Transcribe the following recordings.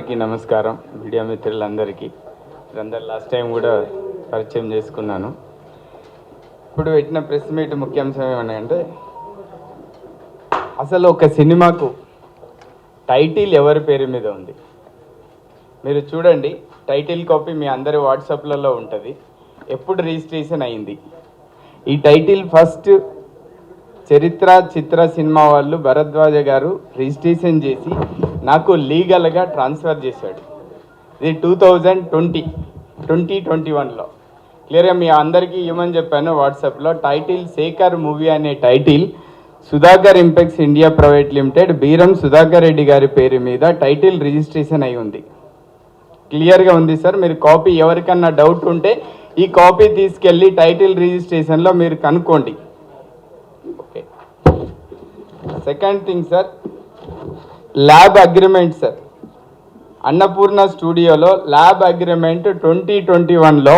అందరికీ నమస్కారం. మీడియా మిత్రులందరికీ అందరు లాస్ట్ టైం కూడా పరిచయం చేసుకున్నాను. ఇప్పుడు పెట్టిన ప్రెస్ మీట్ ముఖ్యాంశం ఏమన్నాయంటే, అసలు ఒక సినిమాకు టైటిల్ ఎవరి పేరు మీద ఉంది మీరు చూడండి. టైటిల్ కాపీ మీ అందరి వాట్సాప్లలో ఉంటుంది. ఎప్పుడు రిజిస్ట్రేషన్ అయింది ఈ టైటిల్? ఫస్ట్ చరిత్ర చిత్ర సినిమా వాళ్ళు భరద్వాజ గారు రిజిస్ట్రేషన్ చేసి నాకు లీగల్గా ట్రాన్స్ఫర్ చేశాడు. ఇది 2021లో క్లియర్గా మీ అందరికీ ఏమని చెప్పాను వాట్సాప్లో. టైటిల్ శేఖర్ మూవీ అనే title Sudhakar impex India private limited Beeram Sudhakar Reddy గారి పేరు మీద టైటిల్ రిజిస్ట్రేషన్ అయి ఉంది. క్లియర్గా ఉంది సార్. మీరు కాపీ ఎవరికన్నా డౌట్ ఉంటే ఈ కాపీ తీసుకెళ్ళి టైటిల్ రిజిస్ట్రేషన్లో మీరు కనుక్కోండి. Okay. Second thing sir, lab agreement sir. Annapurna స్టూడియోలో ల్యాబ్ అగ్రిమెంట్ 2021లో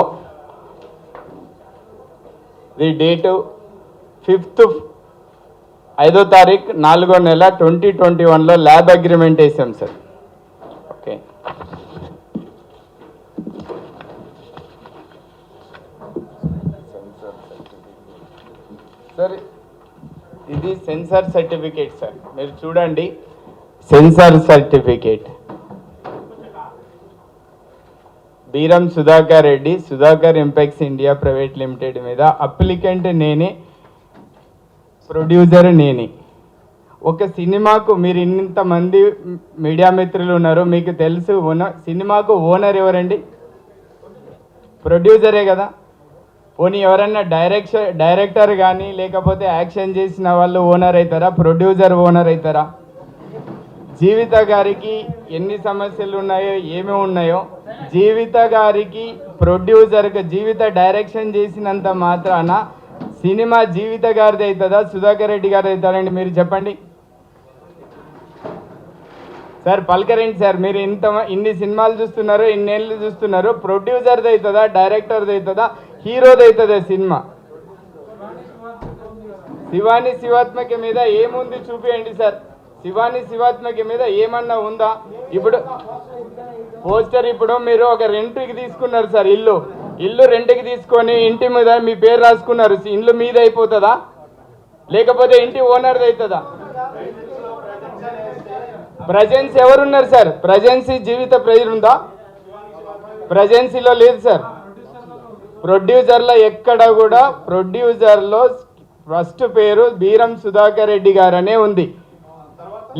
ది డేటు 5వ తారీఖు 4వ నెల 2021లో ల్యాబ్ అగ్రిమెంట్ వేసాం సార్. ఓకే. సార్ ఇది సెన్సార్ సర్టిఫికేట్ సార్. మీరు చూడండి, censor certificate Beeram Sudhakar Reddy Sudhakar impex India private limited మీద. అప్లికెంట్ నేనే, ప్రొడ్యూసర్ నేనే. ఒక సినిమాకు మీరు ఇంతమంది మీడియా మిత్రులు ఉన్నారు, మీకు తెలుసు సినిమాకు ఓనర్ ఎవరండి? ప్రొడ్యూసరే కదా. పోనీ ఎవరన్నా డైరెక్టర్ కానీ లేకపోతే యాక్షన్ చేసిన వాళ్ళు ఓనర్ అవుతారా? ప్రొడ్యూసర్ ఓనర్ అవుతారా? జీవిత గారికి ఎన్ని సమస్యలు ఉన్నాయో ఏమేమి ఉన్నాయో, జీవిత గారికి ప్రొడ్యూసర్కి జీవిత డైరెక్షన్ చేసినంత మాత్రాన సినిమా జీవిత గారిది అవుతుందా సుధాకర్ రెడ్డి గారిది అవుతారండి? మీరు చెప్పండి సార్. పలకరండి సార్. మీరు ఇన్ని సినిమాలు చూస్తున్నారు, ఇన్నేళ్ళు చూస్తున్నారు. ప్రొడ్యూసర్ది అవుతుందా, డైరెక్టర్ది అవుతుందా, హీరోది అవుతుందా సినిమా? శివాని శివాత్మక మీద ఏముంది చూపియండి సార్. శివాని శివాత్మక మీద ఏమన్నా ఉందా? ఇప్పుడు పోస్టర్, ఇప్పుడు మీరు ఒక రెంట్కి తీసుకున్నారు సార్, ఇల్లు రెంట్కి తీసుకొని ఇంటి మీద మీ పేరు రాసుకున్నారు. ఇల్లు మీద అయిపోతుందా లేకపోతే ఇంటి ఓనర్ది అవుతుందా? ప్రజెన్స్ ఎవరున్నారు సార్? ప్రజెన్సీ జీవిత ప్రేయర్ ఉందా? ప్రజెన్సీలో లేదు సార్. ప్రొడ్యూసర్లో ఎక్కడ కూడా ప్రొడ్యూసర్లో ఫస్ట్ పేరు బీరం సుధాకర్ రెడ్డి గారనే ఉంది.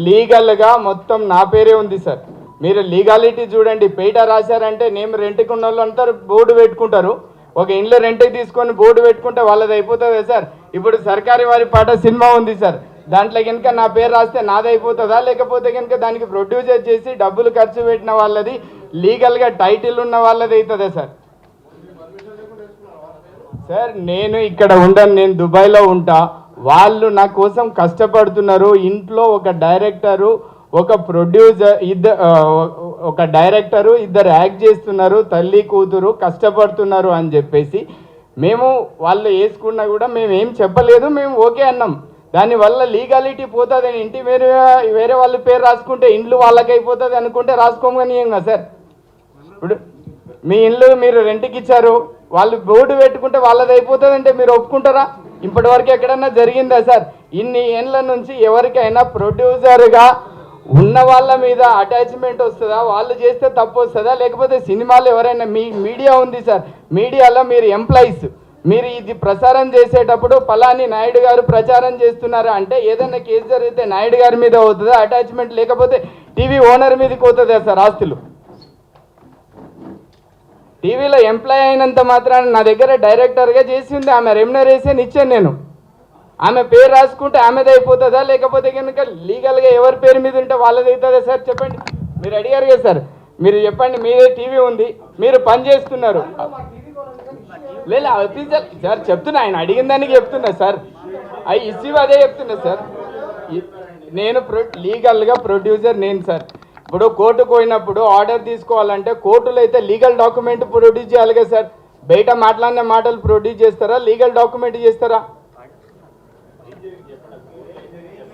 లీగల్గా మొత్తం నా పేరే ఉంది సార్. మీరు లీగాలిటీ చూడండి. పేట రాశారంటే నేమ్ రెంట్కి ఉన్న వాళ్ళు అంతా బోర్డు పెట్టుకుంటారు. ఒక ఇంట్లో రెంట్కి తీసుకొని బోర్డు పెట్టుకుంటే వాళ్ళది అయిపోతుందా సార్? ఇప్పుడు సర్కారీ వారి పాట సినిమా ఉంది సార్, దాంట్లో కనుక నా పేరు రాస్తే నాది అయిపోతుందా? లేకపోతే కనుక దానికి ప్రొడ్యూసర్ చేసి డబ్బులు ఖర్చు పెట్టిన వాళ్ళది, లీగల్గా టైటిల్ ఉన్న వాళ్ళది అవుతుందా సార్? సార్ నేను ఇక్కడ ఉండను, నేను దుబాయ్లో ఉంటా. వాళ్ళు నా కోసం కష్టపడుతున్నారు. ఇంట్లో ఒక డైరెక్టరు, ఒక ప్రొడ్యూసర్, ఒక డైరెక్టరు, ఇద్దరు యాక్ట్ చేస్తున్నారు, తల్లి కూతురు కష్టపడుతున్నారు అని చెప్పేసి మేము వాళ్ళు వేసుకున్నా కూడా మేము ఏం చెప్పలేదు, మేము ఓకే అన్నాం. దానివల్ల లీగాలిటీ పోతుంది. ఇంటి వేరే వాళ్ళ పేరు రాసుకుంటే ఇండ్లు వాళ్ళకి అయిపోతుంది అనుకుంటే రాసుకోమని కదా సార్. ఇప్పుడు మీ ఇల్లు మీరు రెంట్కి ఇచ్చారు, వాళ్ళు బోర్డు పెట్టుకుంటే వాళ్ళది అయిపోతుంది అంటే మీరు ఒప్పుకుంటారా? ఇప్పటి వరకు ఎక్కడన్నా జరిగిందా సార్? ఇన్ని ఏళ్ళ నుంచి ఎవరికైనా ప్రొడ్యూసర్గా ఉన్న వాళ్ళ మీద అటాచ్మెంట్ వస్తుందా? వాళ్ళు చేస్తే తప్పు వస్తుందా? లేకపోతే సినిమాలో ఎవరైనా మీడియా ఉంది సార్, మీడియాలో మీరు ఎంప్లాయీస్, మీరు ఇది ప్రచారం చేసేటప్పుడు పలాని నాయుడు గారు ప్రచారం చేస్తున్నారా అంటే ఏదైనా కేసు జరిగితే నాయుడు గారి మీద అవుతుందా అటాచ్మెంట్? లేకపోతే టీవీ ఓనర్ మీదకి అవుతుందా సార్ ఆస్తులు? టీవీలో ఎంప్లాయ్ అయినంత మాత్రాన నా దగ్గర డైరెక్టర్గా చేసింది ఆమె రెమ్యునరేషన్ ఇచ్చాను నేను. ఆమె పేరు రాసుకుంటే ఆమెది అయిపోతుందా? లేకపోతే కనుక లీగల్గా ఎవరి పేరు మీద ఉంటే వాళ్ళది అవుతుందా సార్? చెప్పండి. మీరు అడిగారు కదా సార్, మీరు చెప్పండి. మీదే టీవీ ఉంది, మీరు పని చేస్తున్నారు. లేదు సార్, చెప్తున్నా, ఆయన అడిగిన దానికి చెప్తున్నా సార్. అవి ఇష్యూ అదే చెప్తున్నా సార్. నేను లీగల్గా ప్రొడ్యూసర్ నేను సార్. ఇప్పుడు కోర్టుకు పోయినప్పుడు ఆర్డర్ తీసుకోవాలంటే కోర్టులో అయితే లీగల్ డాక్యుమెంట్ ప్రొడ్యూస్ చేయాలి కదా సార్. బయట మాట్లాడిన మాటలు ప్రొడ్యూస్ చేస్తారా, లీగల్ డాక్యుమెంట్ చేస్తారా?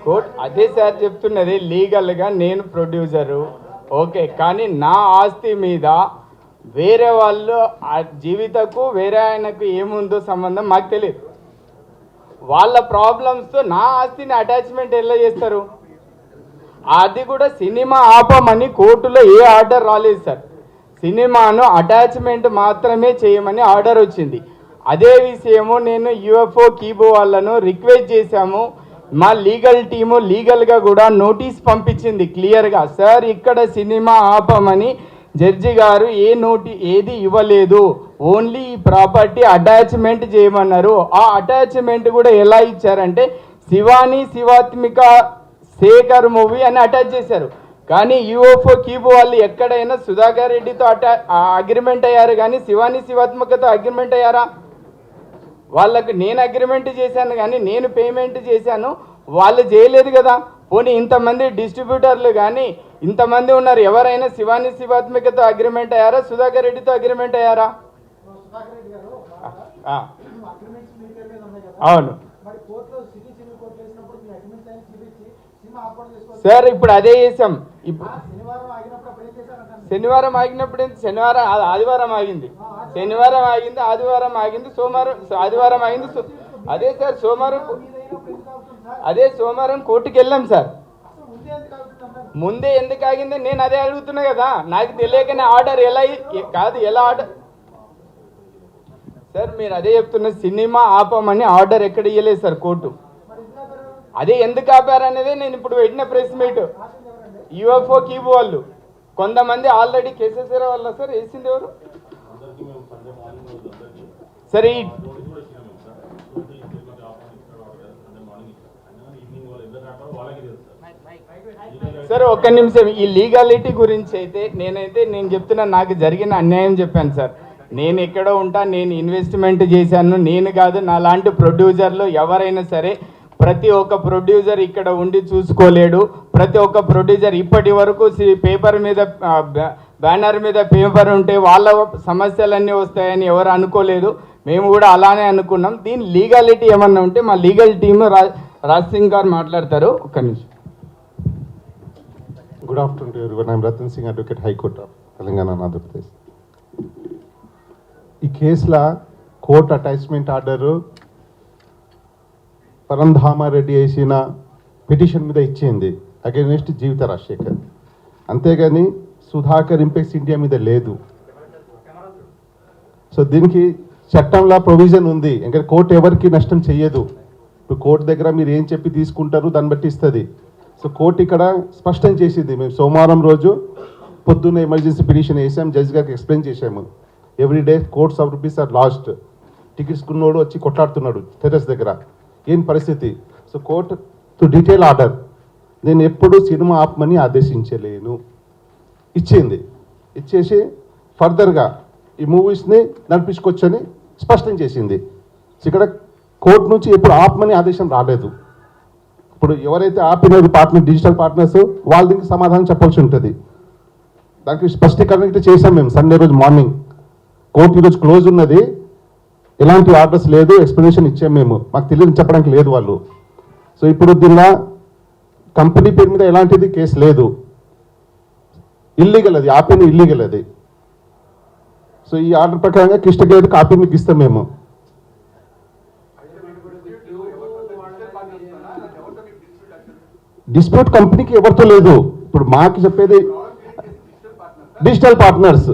కోర్ట్ అదే సార్ చెప్తున్నది. లీగల్గా నేను ప్రొడ్యూసరు, ఓకే, కానీ నా ఆస్తి మీద వేరే వాళ్ళు ఆ జీవితకు వేరే ఆయనకు ఏముందో సంబంధం మాకు తెలియదు. వాళ్ళ ప్రాబ్లమ్స్తో నా ఆస్తిని అటాచ్మెంట్ ఎలా చేస్తారు? అది కూడా సినిమా ఆపమని కోర్టులో ఏ ఆర్డర్ రాలేదు సార్. సినిమాను అటాచ్మెంట్ మాత్రమే చేయమని ఆర్డర్ వచ్చింది. అదే విషయము నేను యుఎఫ్ఓ కీబో వాళ్ళను రిక్వెస్ట్ చేశాము. మా లీగల్ టీము లీగల్గా కూడా నోటీస్ పంపించింది క్లియర్గా. సార్ ఇక్కడ సినిమా ఆపమని జడ్జి గారు ఏది ఇవ్వలేదు, ఓన్లీ ఈ ప్రాపర్టీ అటాచ్మెంట్ చేయమన్నారు. ఆ అటాచ్మెంట్ కూడా ఎలా ఇచ్చారంటే శివాని శివాత్మిక శేఖర్ మూవీ అని అటాచ్ చేశారు. కానీ యుఎఫ్ఓ కీబో వాళ్ళు ఎక్కడైనా సుధాకర్ రెడ్డితో అగ్రిమెంట్ అయ్యారు, కానీ శివాని శివాత్మికతో అగ్రిమెంట్ అయ్యారా? వాళ్ళకు నేను అగ్రిమెంట్ చేశాను కానీ నేను పేమెంట్ చేశాను, వాళ్ళు చేయలేదు కదా. పోనీ ఇంతమంది డిస్ట్రిబ్యూటర్లు కానీ ఇంతమంది ఉన్నారు, ఎవరైనా శివాని శివాత్మికతో అగ్రిమెంట్ అయ్యారా, సుధాకర్ రెడ్డితో అగ్రిమెంట్ అయ్యారా? అవును సార్, ఇప్పుడు అదే చేసాం. శనివారం ఆగినప్పుడు శనివారం ఆదివారం ఆగింది, శనివారం ఆగింది, ఆదివారం ఆగింది, సోమవారం ఆదివారం ఆగింది. అదే సార్ సోమవారం కోర్టుకి వెళ్ళాం సార్. ముందే ఎందుకు ఆగింది నేను అదే అడుగుతున్నా కదా. నాకు తెలియకనే ఆర్డర్ ఎలా ఆర్డర్ సార్? మీరు అదే చెప్తున్న సినిమా ఆపమని ఆర్డర్ ఎక్కడ ఇవ్వలేదు సార్ కోర్టు. అదే ఎందుకు ఆపారనేదే నేను ఇప్పుడు పెట్టిన ప్రెస్ మీట్. యుఎఫ్ఓ కీబో వాళ్ళు కొంతమంది ఆల్రెడీ కేసెస్ వాళ్ళ సార్ వేసింది ఎవరు సరే సార్ ఒక్క నిమిషం. ఈ లీగాలిటీ గురించి అయితే నేను చెప్తున్నా, నాకు జరిగిన అన్యాయం చెప్పాను సార్. నేను ఎక్కడో ఉంటా, నేను ఇన్వెస్ట్మెంట్ చేశాను, నేను కాదు, నా లాంటి ప్రొడ్యూసర్లు ఎవరైనా సరే ప్రతి ఒక్క ప్రొడ్యూసర్ ఇక్కడ ఉండి చూసుకోలేడు. ప్రతి ఒక్క ప్రొడ్యూసర్ ఇప్పటి వరకు పేపర్ మీద బ్యానర్ మీద పేపర్ ఉంటే వాళ్ళ సమస్యలన్నీ వస్తాయని ఎవరు అనుకోలేదు. మేము కూడా అలానే అనుకున్నాం. దీని లీగాలిటీ ఏమన్నా ఉంటే మా లీగల్ టీమ్ రాజ్ సింగ్ గారు మాట్లాడతారు. ఒక్క నిమిషం. Good afternoon to everyone. I am Ratan Singh, Advocate, High Court of Telangana and Andhra Pradesh. ఈ కేసులో కోర్టు అటాచ్మెంట్ ఆర్డరు పరంధామారెడ్డి వేసిన పిటిషన్ మీద ఇచ్చింది అగైనెస్ట్ జీవిత రాజశేఖర్. అంతేగాని సుధాకర్ ఇంపెక్స్ ఇండియా మీద లేదు. సో దీనికి చట్టంలో ప్రొవిజన్ ఉంది, ఇంకా కోర్టు ఎవరికి నష్టం చెయ్యదు. ఇప్పుడు కోర్టు దగ్గర మీరు ఏం చెప్పి తీసుకుంటారు దాన్ని బట్టి ఇస్తుంది. సో కోర్టు ఇక్కడ స్పష్టం చేసింది. మేము సోమవారం రోజు పొద్దున్న ఎమర్జెన్సీ పిటిషన్ వేసాం, జడ్జి గారికి ఎక్స్ప్లెయిన్ చేసాము. Everyday crores of rupees are lost. Tickets కొన్నోడు వచ్చి కొట్లాడుతున్నాడు టెర్రస్ దగ్గర, ఏం పరిస్థితి? So court to detail order. నేను ఎప్పుడు సినిమా ఆపమని ఆదేశించలేను, ఇచ్చింది. ఇచ్చేసి ఫర్దర్గా ఈ మూవీస్ని నడిపించుకోవచ్చని స్పష్టం చేసింది. సో ఇక్కడ కోర్టు నుంచి ఎప్పుడు ఆపమని ఆదేశం రాలేదు. ఇప్పుడు ఎవరైతే ఆపినారు పార్ట్నర్, డిజిటల్ పార్ట్నర్స్, వాళ్ళ దీనికి సమాధానం చెప్పాల్సి ఉంటుంది. దానికి స్పష్టీకరణ ఇట్లా చేసాం మేము సండే రోజు మార్నింగ్. కోర్టు ఈరోజు క్లోజ్ ఉన్నది, ఎలాంటి ఆర్డర్స్ లేదు, ఎక్స్ప్లెనేషన్ ఇచ్చాం మేము. మాకు తెలియదు చెప్పడానికి లేదు వాళ్ళు. సో ఇప్పుడు దీనిలో కంపెనీ పేరు మీద ఎలాంటిది కేసు లేదు, ఇల్లీగల్, అది ఆపిన ఇల్లీగల్ అది. సో ఈ ఆర్డర్ ప్రకారంగా కృష్ణగిరి కాపీ మీకు ఇస్తాం మేము. డిస్ప్యూట్ కంపెనీకి ఎవరితో లేదు. ఇప్పుడు మాకు చెప్పేది digital partners,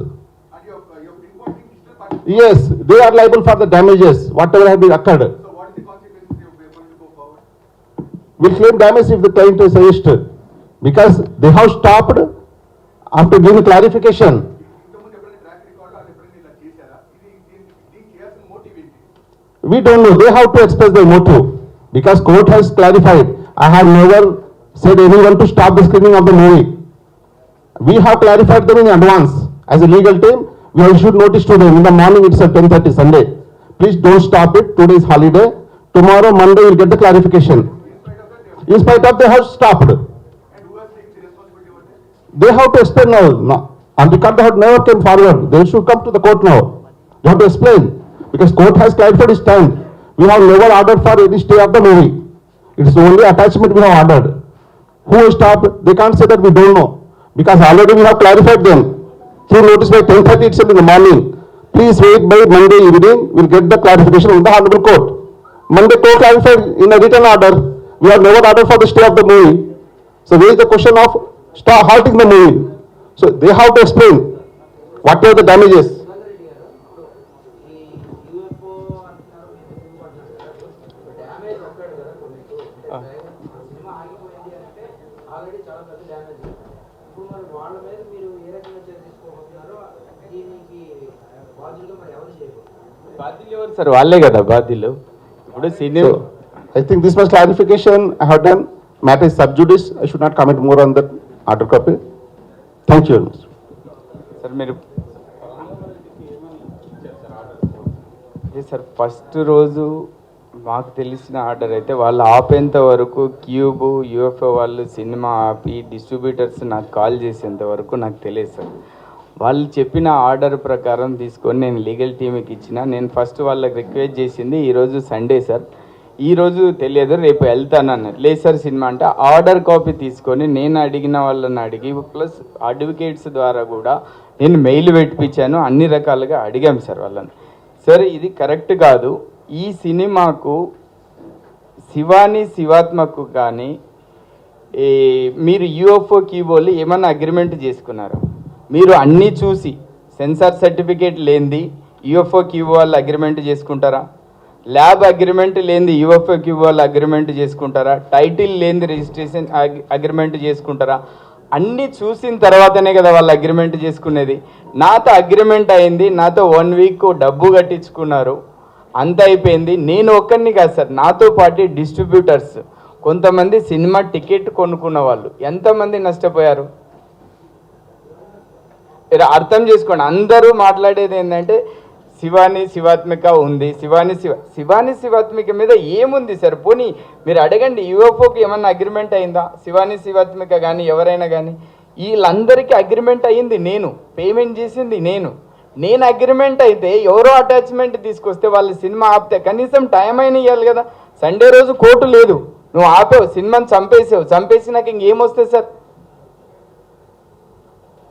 yes, they are liable for the damages whatever have been occurred. So what is the consequences if we are going to go forward? We'll claim damage if the client is registered, because they have stopped after giving clarification. We don't know, they have to express their motive, because court has clarified. I have never said anyone to stop the screening of the movie. We have clarified them in advance. As a legal team, we have issued notice to them in the morning. It's at 10:30 Sunday. Please don't stop it. Today is holiday. Tomorrow Monday you'll get the clarification. In spite of they have stopped. And who has taken the responsibility over this? They have to explain now. No. And because they have never came forward, they should come to the court now. They have to explain, because court has clarified its time. We have never ordered for any stay of the movie. It is only attachment we have ordered. Who has stopped? They can't say that we don't know. We have clarified them in advance. As a legal team, we have issued notice to them in the morning. It's at 10:30 Sunday. Please don't stop it. Today is holiday. Tomorrow Monday you'll get the clarification. In spite of they have stopped. because already we have clarified them. He noticed by 10:30 itself in the morning. Please wait by Monday evening, we'll get the clarification from the Honorable Court. Monday court clarified in a written order. We have never ordered for the stay of the movie. So where is the question of halting the movie? So they have to explain what are the damages. బాధ్యులు ఎవరు sir? వాళ్ళే కదా బాధ్యులు. ఇప్పుడు cinema I think this much clarification I have done. Matter is sub judice. I should not comment more on that order copy. Thank you. Sir మీరు అదే sir first రోజు మాకు తెలిసిన ఆర్డర్ అయితే వాళ్ళు ఆపేంత వరకు క్యూబ్ యూఎఫ్ఓ వాళ్ళు సినిమా ఆపి డిస్ట్రిబ్యూటర్స్ నాకు కాల్ చేసేంత వరకు నాకు తెలియదు సార్. వాళ్ళు చెప్పిన ఆర్డర్ ప్రకారం తీసుకొని నేను లీగల్ టీమ్కి ఇచ్చిన. నేను ఫస్ట్ వాళ్ళకి రిక్వెస్ట్ చేసింది ఈరోజు సండే సార్, ఈరోజు తెలియదు రేపు వెళ్తాను అన్నారు. లేదు సార్ సినిమా అంటే ఆర్డర్ కాపీ తీసుకొని నేను అడిగిన వాళ్ళని అడిగి ప్లస్ అడ్వకేట్స్ ద్వారా కూడా నేను మెయిల్ పెట్టించాను. అన్ని రకాలుగా అడిగాం సార్ వాళ్ళని. సార్ ఇది కరెక్ట్ కాదు. ఈ సినిమాకు శివాని శివాత్మకు కానీ మీరు యూఎఫ్ఓ కీబోర్డ్లు ఏమన్నా అగ్రిమెంట్ చేసుకున్నారు? మీరు అన్నీ చూసి సెన్సార్ సర్టిఫికేట్ లేనిది యూఎఫ్ఓ క్యూబో వాళ్ళు అగ్రిమెంట్ చేసుకుంటారా? ల్యాబ్ అగ్రిమెంట్ లేనిది యూఎఫ్ఓ క్యూబో వాళ్ళు అగ్రిమెంట్ చేసుకుంటారా? టైటిల్ లేనిది రిజిస్ట్రేషన్ అగ్రిమెంట్ చేసుకుంటారా? అన్నీ చూసిన తర్వాతనే కదా వాళ్ళు అగ్రిమెంట్ చేసుకునేది. నాతో అగ్రిమెంట్ అయింది, నాతో 1 వీక్ డబ్బు కట్టించుకున్నారు, అంత అయిపోయింది. నేను ఒక్కరిని కాదు సార్, నాతో పాటు డిస్ట్రిబ్యూటర్స్ కొంతమంది సినిమా టికెట్ కొనుక్కున్న వాళ్ళు ఎంతమంది నష్టపోయారు అర్థం చేసుకోండి. అందరూ మాట్లాడేది ఏంటంటే శివాని శివాత్మిక ఉంది, శివాని శివాత్మిక మీద ఏముంది సార్? పోనీ మీరు అడగండి యూఎఫ్ఓకి ఏమన్నా అగ్రిమెంట్ అయిందా? శివాని శివాత్మిక కానీ ఎవరైనా కానీ వీళ్ళందరికీ అగ్రిమెంట్ అయ్యింది నేను, పేమెంట్ చేసింది నేను అగ్రిమెంట్ అయితే ఎవరో అటాచ్మెంట్ తీసుకొస్తే వాళ్ళు సినిమా ఆపితే కనీసం టైం అయినా ఇవ్వాలి కదా. సండే రోజు కోర్టు లేదు, నువ్వు ఆపావు, సినిమాని చంపేసి నాకు ఇంకేమొస్తుంది సార్?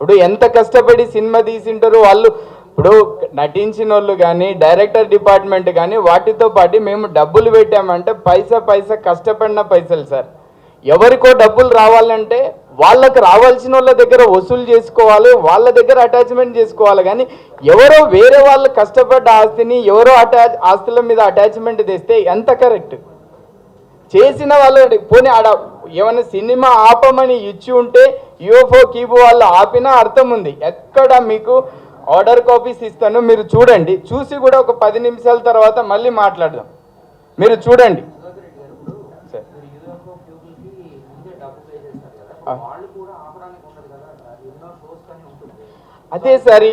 ఇప్పుడు ఎంత కష్టపడి సినిమా తీసింటారు వాళ్ళు. ఇప్పుడు నటించిన వాళ్ళు కానీ డైరెక్టర్ డిపార్ట్మెంట్ కానీ వాటితో పాటు మేము డబ్బులు పెట్టామంటే పైసా కష్టపడిన పైసలు సార్. ఎవరికో డబ్బులు రావాలంటే వాళ్ళకి రావాల్సిన వాళ్ళ దగ్గర వసూలు చేసుకోవాలి, వాళ్ళ దగ్గర అటాచ్మెంట్ చేసుకోవాలి. కానీ ఎవరో వేరే వాళ్ళు కష్టపడ్డ ఆస్తిని ఎవరో ఆస్తుల మీద అటాచ్మెంట్ తెస్తే ఎంత కరెక్ట్? చేసిన వాళ్ళు పోనీ ఆడ ఏమైనా సినిమా ఆపమని ఇచ్చి ఉంటే యూఎఫ్ఓ కీబో వాళ్ళు ఆపినా అర్థం ఉంది. ఎక్కడ మీకు ఆర్డర్ కాపీస్ ఇస్తాను, మీరు చూడండి. చూసి కూడా ఒక 10 నిమిషాల తర్వాత మళ్ళీ మాట్లాడదాం. మీరు చూడండి. అదే సార్,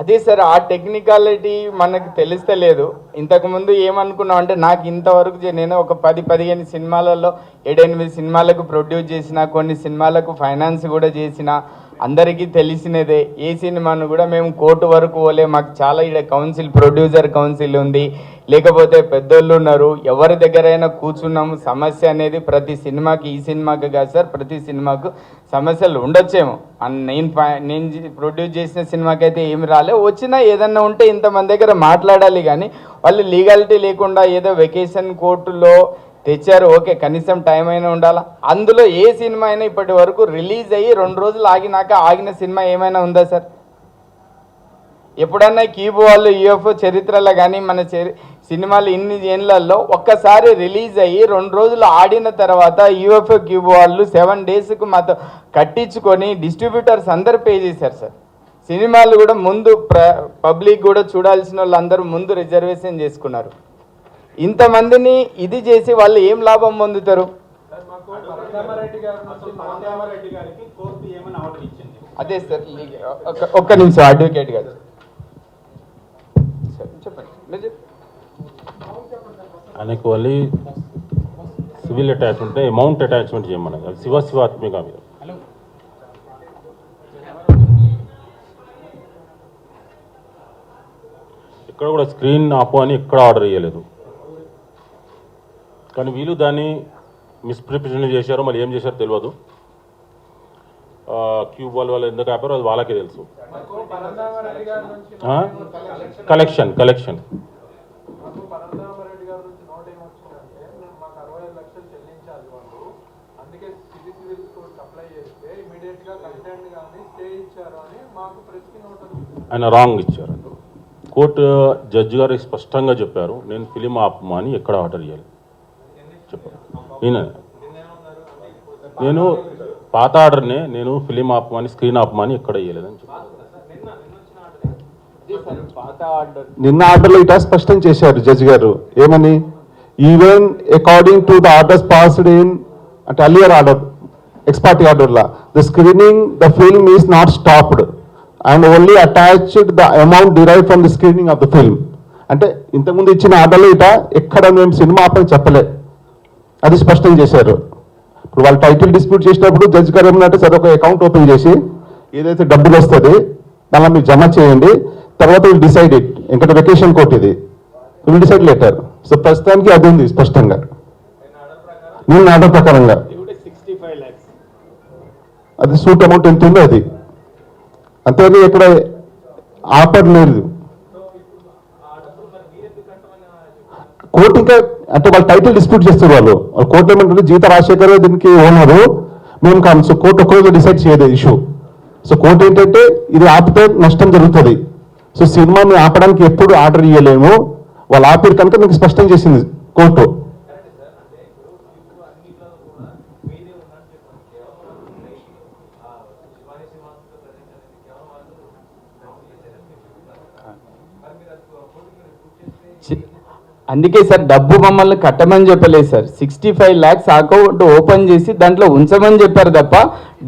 అదే సార్ ఆ టెక్నికాలిటీ మనకు తెలుస్తలేదు. ఇంతకుముందు ఏమనుకున్నాం అంటే నాకు ఇంతవరకు నేను ఒక 10-15 సినిమాలలో 7-8 సినిమాలకు ప్రొడ్యూస్ చేసిన, కొన్ని సినిమాలకు ఫైనాన్స్ కూడా చేసిన, అందరికీ తెలిసినదే. ఏ సినిమాను కూడా మేము కోర్టు వరకు పోలే. మాకు చాలా ఇక్కడ కౌన్సిల్, ప్రొడ్యూసర్ కౌన్సిల్ ఉంది, లేకపోతే పెద్దోళ్ళు ఉన్నారు, ఎవరి దగ్గరైనా కూర్చున్నాము. సమస్య అనేది ప్రతి సినిమాకి, ఈ సినిమాకి కాదు సార్, ప్రతి సినిమాకు సమస్యలు ఉండొచ్చేమో. నేను ప్రొడ్యూస్ చేసిన సినిమాకి అయితే ఏమి రాలే. వచ్చినా ఏదన్నా ఉంటే ఇంతమంది దగ్గర మాట్లాడాలి. కానీ వాళ్ళు లీగాలిటీ లేకుండా ఏదో వెకేషన్ కోర్టులో తెచ్చారు, ఓకే, కనీసం టైం అయినా ఉండాలా. అందులో ఏ సినిమా అయినా ఇప్పటి వరకు రిలీజ్ అయ్యి 2 రోజులు ఆగిన సినిమా ఏమైనా ఉందా సార్? ఎప్పుడన్నా కీబో వాళ్ళు యూఎఫ్ఓ చరిత్రలో కానీ మన సినిమాలు ఇన్ని ఏళ్ళల్లో ఒక్కసారి రిలీజ్ అయ్యి 2 రోజులు ఆడిన తర్వాత యూఎఫ్ఓ కీబో వాళ్ళు 7 డేస్కు మాతో కట్టించుకొని డిస్ట్రిబ్యూటర్స్ అందరు పే చేశారు సార్. సినిమాలు కూడా ముందు పబ్లిక్ కూడా చూడాల్సిన వాళ్ళు అందరూ ముందు రిజర్వేషన్ చేసుకున్నారు. ఇంతమందిని ఇది చేసి వాళ్ళు ఏం లాభం పొందుతారు? అదే సార్, ఒక్క నిమిషం అడ్వకేట్ గారు చెప్పండి. ఆయనకు only civil attachment, amount attachment చేయమన్నారు. శివాత్మిక మీద ఇక్కడ కూడా స్క్రీన్ ఆపు అని ఎక్కడ ఆర్డర్ చేయలేదు. కానీ వీళ్ళు దాన్ని మిస్ప్రిపరేషన్ చేశారో మళ్ళీ ఏం చేశారో తెలియదు. క్యూబ్ వాళ్ళు ఎందుకు ఆపారో అది వాళ్ళకే తెలుసు. కలెక్షన్ ఆయన రాంగ్ ఇచ్చారు. కోర్టు జడ్జి గారు స్పష్టంగా చెప్పారు, నేను ఫిలిం ఆపమని ఎక్కడ ఆర్డర్ చేయాలి చెప్పారు. నేను పాత ఆర్డర్నే నేను ఫిలిం ఆపమని స్క్రీన్ ఆపమని ఎక్కడ వేయలేదని చెప్పారు. నిన్న ఆర్డర్లో ఇటా స్పష్టం చేశారు జడ్జి గారు ఏమని, even according to the orders passed in అంటే అలియర్ ఆర్డర్ ఎక్స్పార్టీ ఆర్డర్లా the screening the film is not stopped and only attached the amount derive from the screening of the film. అంటే ఇంతకుముందు ఇచ్చిన ఆర్డర్లో ఇట ఎక్కడ మేము సినిమా ఆపని చెప్పలే, అది స్పష్టం చేశారు. ఇప్పుడు వాళ్ళు టైటిల్ డిస్ప్యూట్ చేసినప్పుడు జడ్జి గారు ఏమన్నట్టు సరే ఒక అకౌంట్ ఓపెన్ చేసి ఏదైతే డబ్బులు వస్తుంది దానిలో మీరు జమ చేయండి, తర్వాత విల్ డిసైడ్ ఇట్. ఇంకా వెకేషన్ కోర్ట్ ఇది విల్ డిసైడ్ లెటర్. సో ప్రస్తుతానికి అది ఉంది స్పష్టంగా నిన్న ఆర్డర్ ప్రకారంగా. అది సూట్ అమౌంట్ ఎంత ఉందో అది అంతేగాని ఎక్కడ ఆఫర్ లేదు. కోర్టు ఇంకా అంటే వాళ్ళు టైటిల్ డిస్ప్యూట్ చేస్తారు. వాళ్ళు కోర్టు ఏమంటారు, జీత రాజశేఖర్ దీనికి ఓనరు మేము కాదు. సో కోర్టు ఒక్కరోజు డిసైడ్ చేయదు ఇష్యూ. సో కోర్టు ఏంటంటే ఇది ఆపితే నష్టం జరుగుతుంది. సో సినిమాని ఆపడానికి ఎప్పుడు ఆర్డర్ ఇవ్వలేము, వాళ్ళు ఆపిరు కనుక మీకు స్పష్టం చేసింది కోర్టు. అందుకే సార్ డబ్బు మమ్మల్ని కట్టమని చెప్పలేదు సార్. 65 lakhs అకౌంట్ ఓపెన్ చేసి దాంట్లో ఉంచమని చెప్పారు తప్ప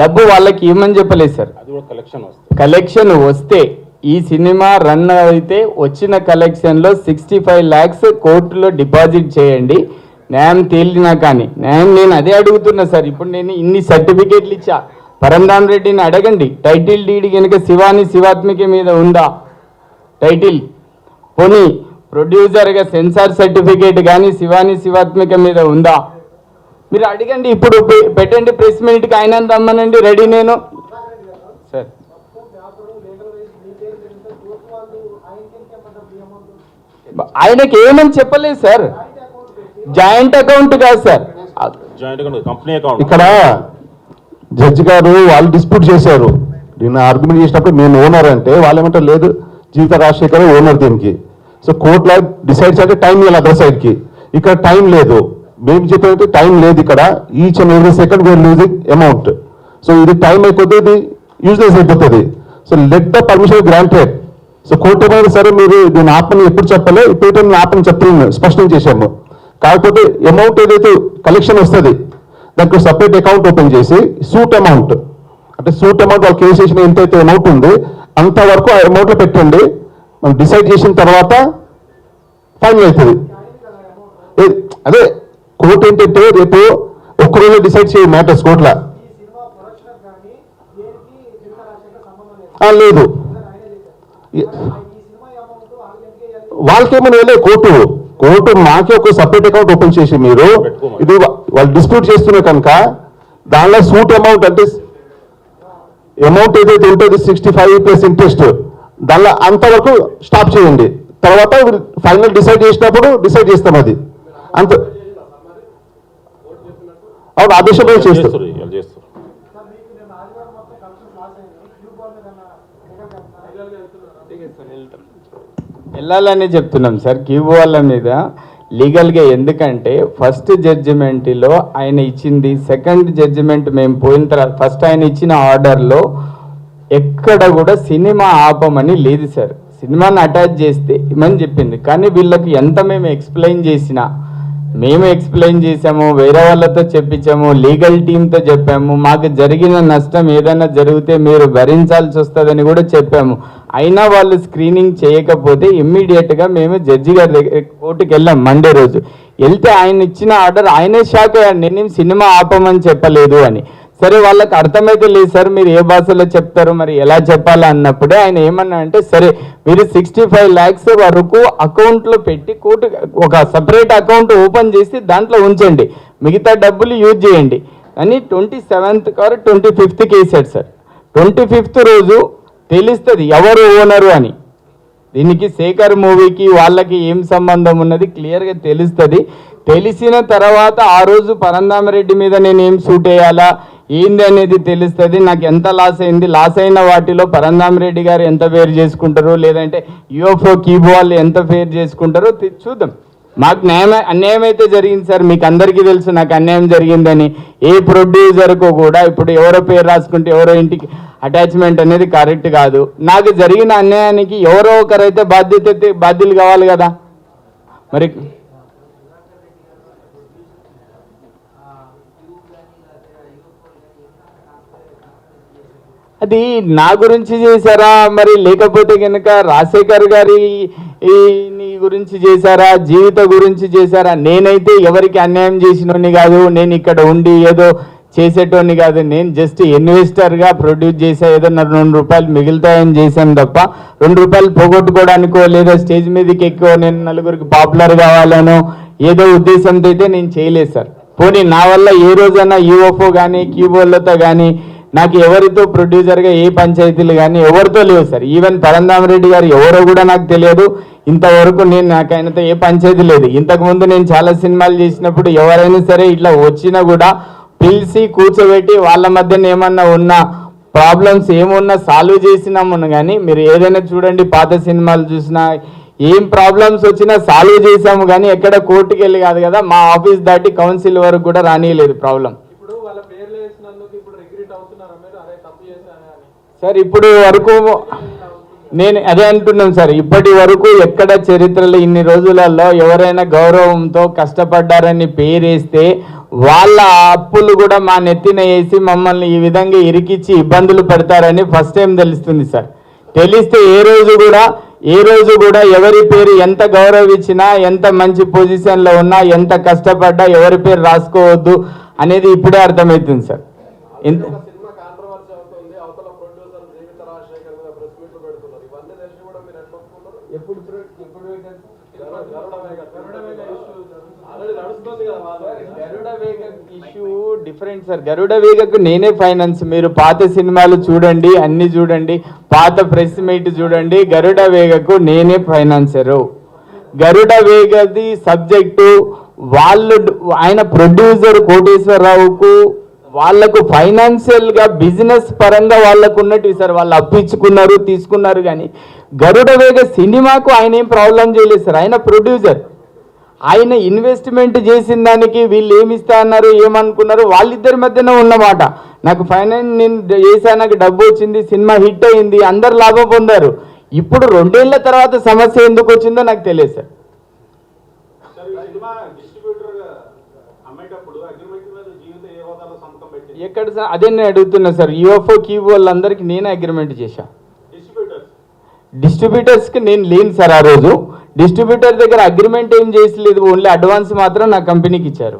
డబ్బు వాళ్ళకి ఇవ్వమని చెప్పలేదు సార్. అది కూడా కలెక్షన్ కలెక్షన్ వస్తే ఈ సినిమా రన్ అయితే వచ్చిన కలెక్షన్లో 65 lakhs కోర్టులో డిపాజిట్ చేయండి, న్యాయం తేలినా కానీ. నేను అదే అడుగుతున్నా సార్. ఇప్పుడు నేను ఇన్ని సర్టిఫికేట్లు ఇచ్చా, పరంధామ్ రెడ్డిని అడగండి టైటిల్ డీడ్ కనుక శివాత్మిక మీద ఉందా టైటిల్, పోనీ ప్రొడ్యూసర్గా సెన్సార్ సర్టిఫికేట్ కానీ శివాత్మిక మీద ఉందా మీరు అడగండి. ఇప్పుడు పెట్టండి ప్రెస్ మీట్కి, ఆయన రమ్మనండి, రెడీ నేను సార్. ఆయనకి ఏమని చెప్పలేదు సార్, జాయింట్ అకౌంట్ కాదు సార్, కంపెనీ అకౌంట్. ఇక్కడ జడ్జి గారు వాళ్ళు డిస్ప్యూట్ చేశారు. నిన్న ఆర్గ్యుమెంట్ చేసినప్పుడు మేము ఓనర్ అంటే వాళ్ళు ఏమంటారు, లేదు జీవిత రాజశేఖర్ ఓనర్ దీనికి. సో కోర్టులో డిసైడ్స్ అంటే టైం ఇవ్వాలి అదర్ సైడ్కి. ఇక్కడ టైం లేదు, మేము చెప్పేది టైం లేదు. ఇక్కడ each and every second we're losing amount. So ఇది టైం అయిపోతే ఇది యూజ్లెస్ అయిపోతుంది. So let the permission granted. So court ఏమైనా సరే మీరు దీన్ని ఆపని ఎప్పుడు చెప్పలే, ఇప్పుడు నేను ఆపని చెప్తున్నాను స్పష్టం చేశాము. కాకపోతే అమౌంట్ ఏదైతే కలెక్షన్ వస్తుంది దానికి సపరేట్ అకౌంట్ ఓపెన్ చేసి సూట్ అమౌంట్ అంటే సూట్ అమౌంట్ వాళ్ళు కేసు చేసిన ఎంతైతే అమౌంట్ ఉంది అంతవరకు ఆ అమౌంట్లో పెట్టండి. మనం డిసైడ్ చేసిన తర్వాత ఫైనల్ అవుతుంది. అదే కోర్టు ఏంటంటే రేపు ఒక్కరోజు డిసైడ్ చేయ మ్యాటర్స్ కోర్టులో లేదు. వాళ్ళకేమని వెళ్ళే కోర్టు మాకే ఒక సపరేట్ అకౌంట్ ఓపెన్ చేసి మీరు ఇది వాళ్ళు డిస్ప్యూట్ చేస్తున్నారు కనుక దానిలో సూట్ అమౌంట్ అంటే అమౌంట్ ఏదైతే ఉంటుంది 65 ప్లస్ ఇంట్రెస్ట్ దానిలో అంతవరకు స్టాప్ చేయండి. తర్వాత ఫైనల్ డిసైడ్ చేసినప్పుడు డిసైడ్ చేస్తాం. అది అంత అవును ఆదేశం చేస్తారు. వెళ్ళాలనే చెప్తున్నాం సార్ క్యూబ్ వాళ్ళ మీద లీగల్గా. ఎందుకంటే ఫస్ట్ జడ్జిమెంట్లో ఆయన ఇచ్చింది, సెకండ్ జడ్జిమెంట్ మేము పోయిన తర్వాత ఫస్ట్ ఆయన ఇచ్చిన ఆర్డర్లో ఎక్కడ కూడా సినిమా ఆపమని లేదు సార్. సినిమాని అటాచ్ చేస్తే ఇమని చెప్పింది. కానీ వీళ్ళకి ఎంత మేము ఎక్స్ప్లెయిన్ చేసాము, వేరే వాళ్ళతో చెప్పించాము, లీగల్ టీంతో చెప్పాము, మాకు జరిగిన నష్టం ఏదైనా జరిగితే మీరు భరించాల్సి వస్తుందని కూడా చెప్పాము. అయినా వాళ్ళు స్క్రీనింగ్ చేయకపోతే ఇమ్మీడియట్గా మేము జడ్జి గారి దగ్గర కోర్టుకి వెళ్ళాం. మండే రోజు వెళ్తే ఆయన ఇచ్చిన ఆర్డర్ ఆయనే షాక్ అయ్యాడు, నేనేం సినిమా ఆపమని చెప్పలేదు అని. సరే వాళ్ళకి అర్థమైతే లేదు సార్, మీరు ఏ భాషలో చెప్తారు మరి ఎలా చెప్పాలి అన్నప్పుడే ఆయన ఏమన్నా అంటే సరే మీరు 65 lakhs వరకు అకౌంట్లో పెట్టి కోర్టు ఒక సపరేట్ అకౌంట్ ఓపెన్ చేసి దాంట్లో ఉంచండి, మిగతా డబ్బులు యూజ్ చేయండి అని 27th ఆర్ 25th వేసాడు సార్. 25th రోజు తెలుస్తుంది ఎవరు ఓనరు అని. దీనికి శేఖర్ మూవీకి వాళ్ళకి ఏం సంబంధం ఉన్నది క్లియర్గా తెలుస్తుంది. తెలిసిన తర్వాత ఆ రోజు పరంధామరెడ్డి మీద నేను ఏం షూట్ వేయాలా ఏంది అనేది తెలుస్తుంది. నాకు ఎంత లాస్ అయింది, లాస్ అయిన వాటిలో పరంధామరెడ్డి గారు ఎంత ఫేర్ చేసుకుంటారు, లేదంటే యూఎఫ్ఓ కీబో వాళ్ళు ఎంత ఫేర్ చేసుకుంటారో చూద్దాం. మాకు అన్యాయం అయితే జరిగింది సార్, మీకు అందరికీ తెలుసు నాకు అన్యాయం జరిగిందని. ఏ ప్రొడ్యూసర్కు కూడా ఇప్పుడు ఎవరో పేరు రాసుకుంటే ఎవరో ఇంటికి అటాచ్మెంట్ అనేది కరెక్ట్ కాదు. నాకు జరిగిన అన్యాయానికి ఎవరో ఒకరైతే బాధ్యులు కావాలి కదా. మరి అది నా గురించి చేశారా, మరి లేకపోతే కనుక రాజశేఖర్ గారి నీ గురించి చేశారా, జీవిత గురించి చేశారా? నేనైతే ఎవరికి అన్యాయం చేసినోని కాదు, నేను ఇక్కడ ఉండి ఏదో చేసేటోని కాదు. నేను జస్ట్ ఇన్వెస్టర్గా ప్రొడ్యూస్ చేసా, ఏదో 2 రూపాయలు మిగులుతాయని చేశాను తప్ప 2 రూపాయలు పోగొట్టుకోవడానికో లేదా స్టేజ్ మీదకి ఎక్కువ నేను నలుగురికి పాపులర్ కావాలనో ఏదో ఉద్దేశంతో అయితే నేను చేయలేదు సార్. పోనీ నా వల్ల ఏ రోజైనా యూఎఫ్ఓ కానీ క్యూబోలతో కానీ నాకు ఎవరితో ప్రొడ్యూసర్గా ఏ పంచాయతీలు కానీ ఎవరితో లేవు సార్. ఈవెన్ పరంధామరెడ్డి గారు ఎవరో కూడా నాకు తెలియదు. ఇంతవరకు నాకు ఆయనతో ఏ పంచాయతీ లేదు. ఇంతకుముందు నేను చాలా సినిమాలు చేసినప్పుడు ఎవరైనా సరే ఇట్లా వచ్చినా కూడా పిలిచి కూర్చోబెట్టి వాళ్ళ మధ్యన ఏమన్నా ఉన్న ప్రాబ్లమ్స్ ఏమున్నా సాల్వ్ చేసినాము. కానీ మీరు ఏదైనా చూడండి, పాత సినిమాలు చూసినా ఏం ప్రాబ్లమ్స్ వచ్చినా సాల్వ్ చేసాము. కానీ ఎక్కడ కోర్టుకి వెళ్ళి కాదు కదా, మా ఆఫీస్ దాటి కౌన్సిల్ వరకు కూడా రానియలేదు ప్రాబ్లం. సార్ ఇప్పుడు వరకు నేను అదే అంటున్నాను సార్, ఇప్పటి వరకు ఎక్కడ చరిత్రలో ఇన్ని రోజులలో ఎవరైనా గౌరవంతో కష్టపడ్డారని పేరేస్తే వాళ్ళ అప్పులు కూడా మా నెత్తిన వేసి మమ్మల్ని ఈ విధంగా ఇరికిచ్చి ఇబ్బందులు పెడతారని ఫస్ట్ టైం తెలుస్తుంది సార్. తెలిస్తే ఏ రోజు కూడా ఎవరి పేరు ఎంత గౌరవించినా, ఎంత మంచి పొజిషన్లో ఉన్నా, ఎంత కష్టపడ్డా ఎవరి పేరు రాసుకోవద్దు అనేది ఇప్పుడే అర్థమవుతుంది sir. Issue different sir. Garuda వేగకు నేనే ఫైనాన్స్. మీరు పాత సినిమాలు చూడండి, అన్ని చూడండి, పాత ప్రెస్ మీట్ చూడండి, గరుడ వేగకు నేనే ఫైనాన్సరు. గరుడ వేగది సబ్జెక్టు వాళ్ళు ఆయన ప్రొడ్యూసర్ కోటేశ్వరరావుకు వాళ్ళకు ఫైనాన్షియల్గా బిజినెస్ పరంగా వాళ్ళకు ఉన్నట్టు సార్. వాళ్ళు అప్పించుకున్నారు, తీసుకున్నారు. కానీ గరుడ వేగ సినిమాకు ఆయన ఏం ప్రాబ్లం చేయలేదు సార్. ఆయన ప్రొడ్యూసర్, ఆయన ఇన్వెస్ట్మెంట్ చేసిన దానికి వీళ్ళు ఏమిస్తా అన్నారు, ఏమనుకున్నారు వాళ్ళిద్దరి మధ్యన ఉన్నమాట. నాకు ఫైనాన్స్ నేను చేసా, నాకు డబ్బు వచ్చింది, సినిమా హిట్ అయింది, అందరు లాభం పొందారు. ఇప్పుడు 2 ఏళ్ల తర్వాత సమస్య ఎందుకు వచ్చిందో నాకు తెలియదు సార్. ఎక్కడ సార్ అదే నేను అడుగుతున్నా సార్. యూఎఫ్ఓ కీబో వాళ్ళందరికీ నేనే అగ్రిమెంట్ చేశా. డిస్ట్రిబ్యూటర్స్కి నేను లేను సార్. ఆ రోజు డిస్ట్రిబ్యూటర్ దగ్గర అగ్రిమెంట్ ఏం చేసలేదు, ఓన్లీ అడ్వాన్స్ మాత్రం నా కంపెనీకి ఇచ్చారు.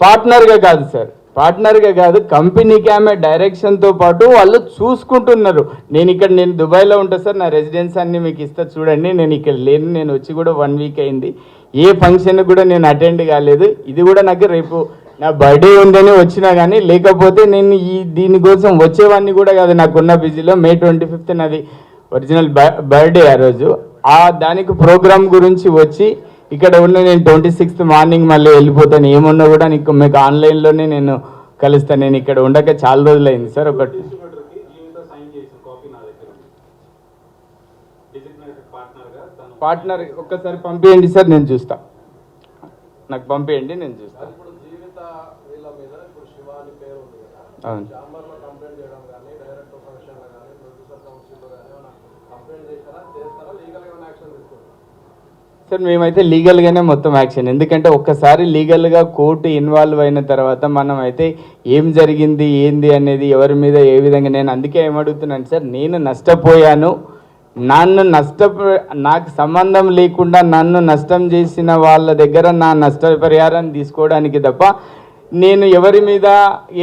పార్ట్నర్గా కాదు సార్, పార్ట్నర్గా కాదు, కంపెనీకి ఆమె డైరెక్షన్తో పాటు వాళ్ళు చూసుకుంటున్నారు. నేను దుబాయ్లో ఉంటా సార్. నా రెసిడెన్స్ అన్ని మీకు ఇస్తా చూడండి. నేను ఇక్కడ లేను, నేను వచ్చి కూడా 1 వీక్ అయింది. ఏ ఫంక్షన్ కూడా నేను అటెండ్ కాలేదు. ఇది కూడా నాకు రేపు నా బర్త్డే ఉందని వచ్చినా కానీ, లేకపోతే నేను దీనికోసం వచ్చేవాడిని కూడా కాదు. నాకున్న బిజీలో May 25th నాది ఒరిజినల్ బర్త్డే. ఆ రోజు దానికి ప్రోగ్రామ్ గురించి వచ్చి ఇక్కడ ఉన్న నేను 26th మార్నింగ్ మళ్ళీ వెళ్ళిపోతాను. ఏమున్నా కూడా మీకు ఆన్లైన్లోనే నేను కలుస్తాను. నేను ఇక్కడ ఉండక చాలా రోజులు అయింది సార్. ఒకటి పార్ట్నర్ ఒక్కసారి పంపించండి సార్, నేను చూస్తా. నాకు పంపించండి, నేను చూస్తాను. అవును సార్, మేమైతే లీగల్గానే మొత్తం యాక్షన్. ఎందుకంటే ఒక్కసారి లీగల్గా కోర్టు ఇన్వాల్వ్ అయిన తర్వాత మనం అయితే ఏం జరిగింది ఏంది అనేది ఎవరి మీద ఏ విధంగా, నేను అందుకే ఏమడుగుతున్నాను సార్, నేను నష్టపోయాను, నాకు సంబంధం లేకుండా నన్ను నష్టం చేసిన వాళ్ళ దగ్గర నా నష్టపరిహారాన్ని తీసుకోవడానికి తప్ప నేను ఎవరి మీద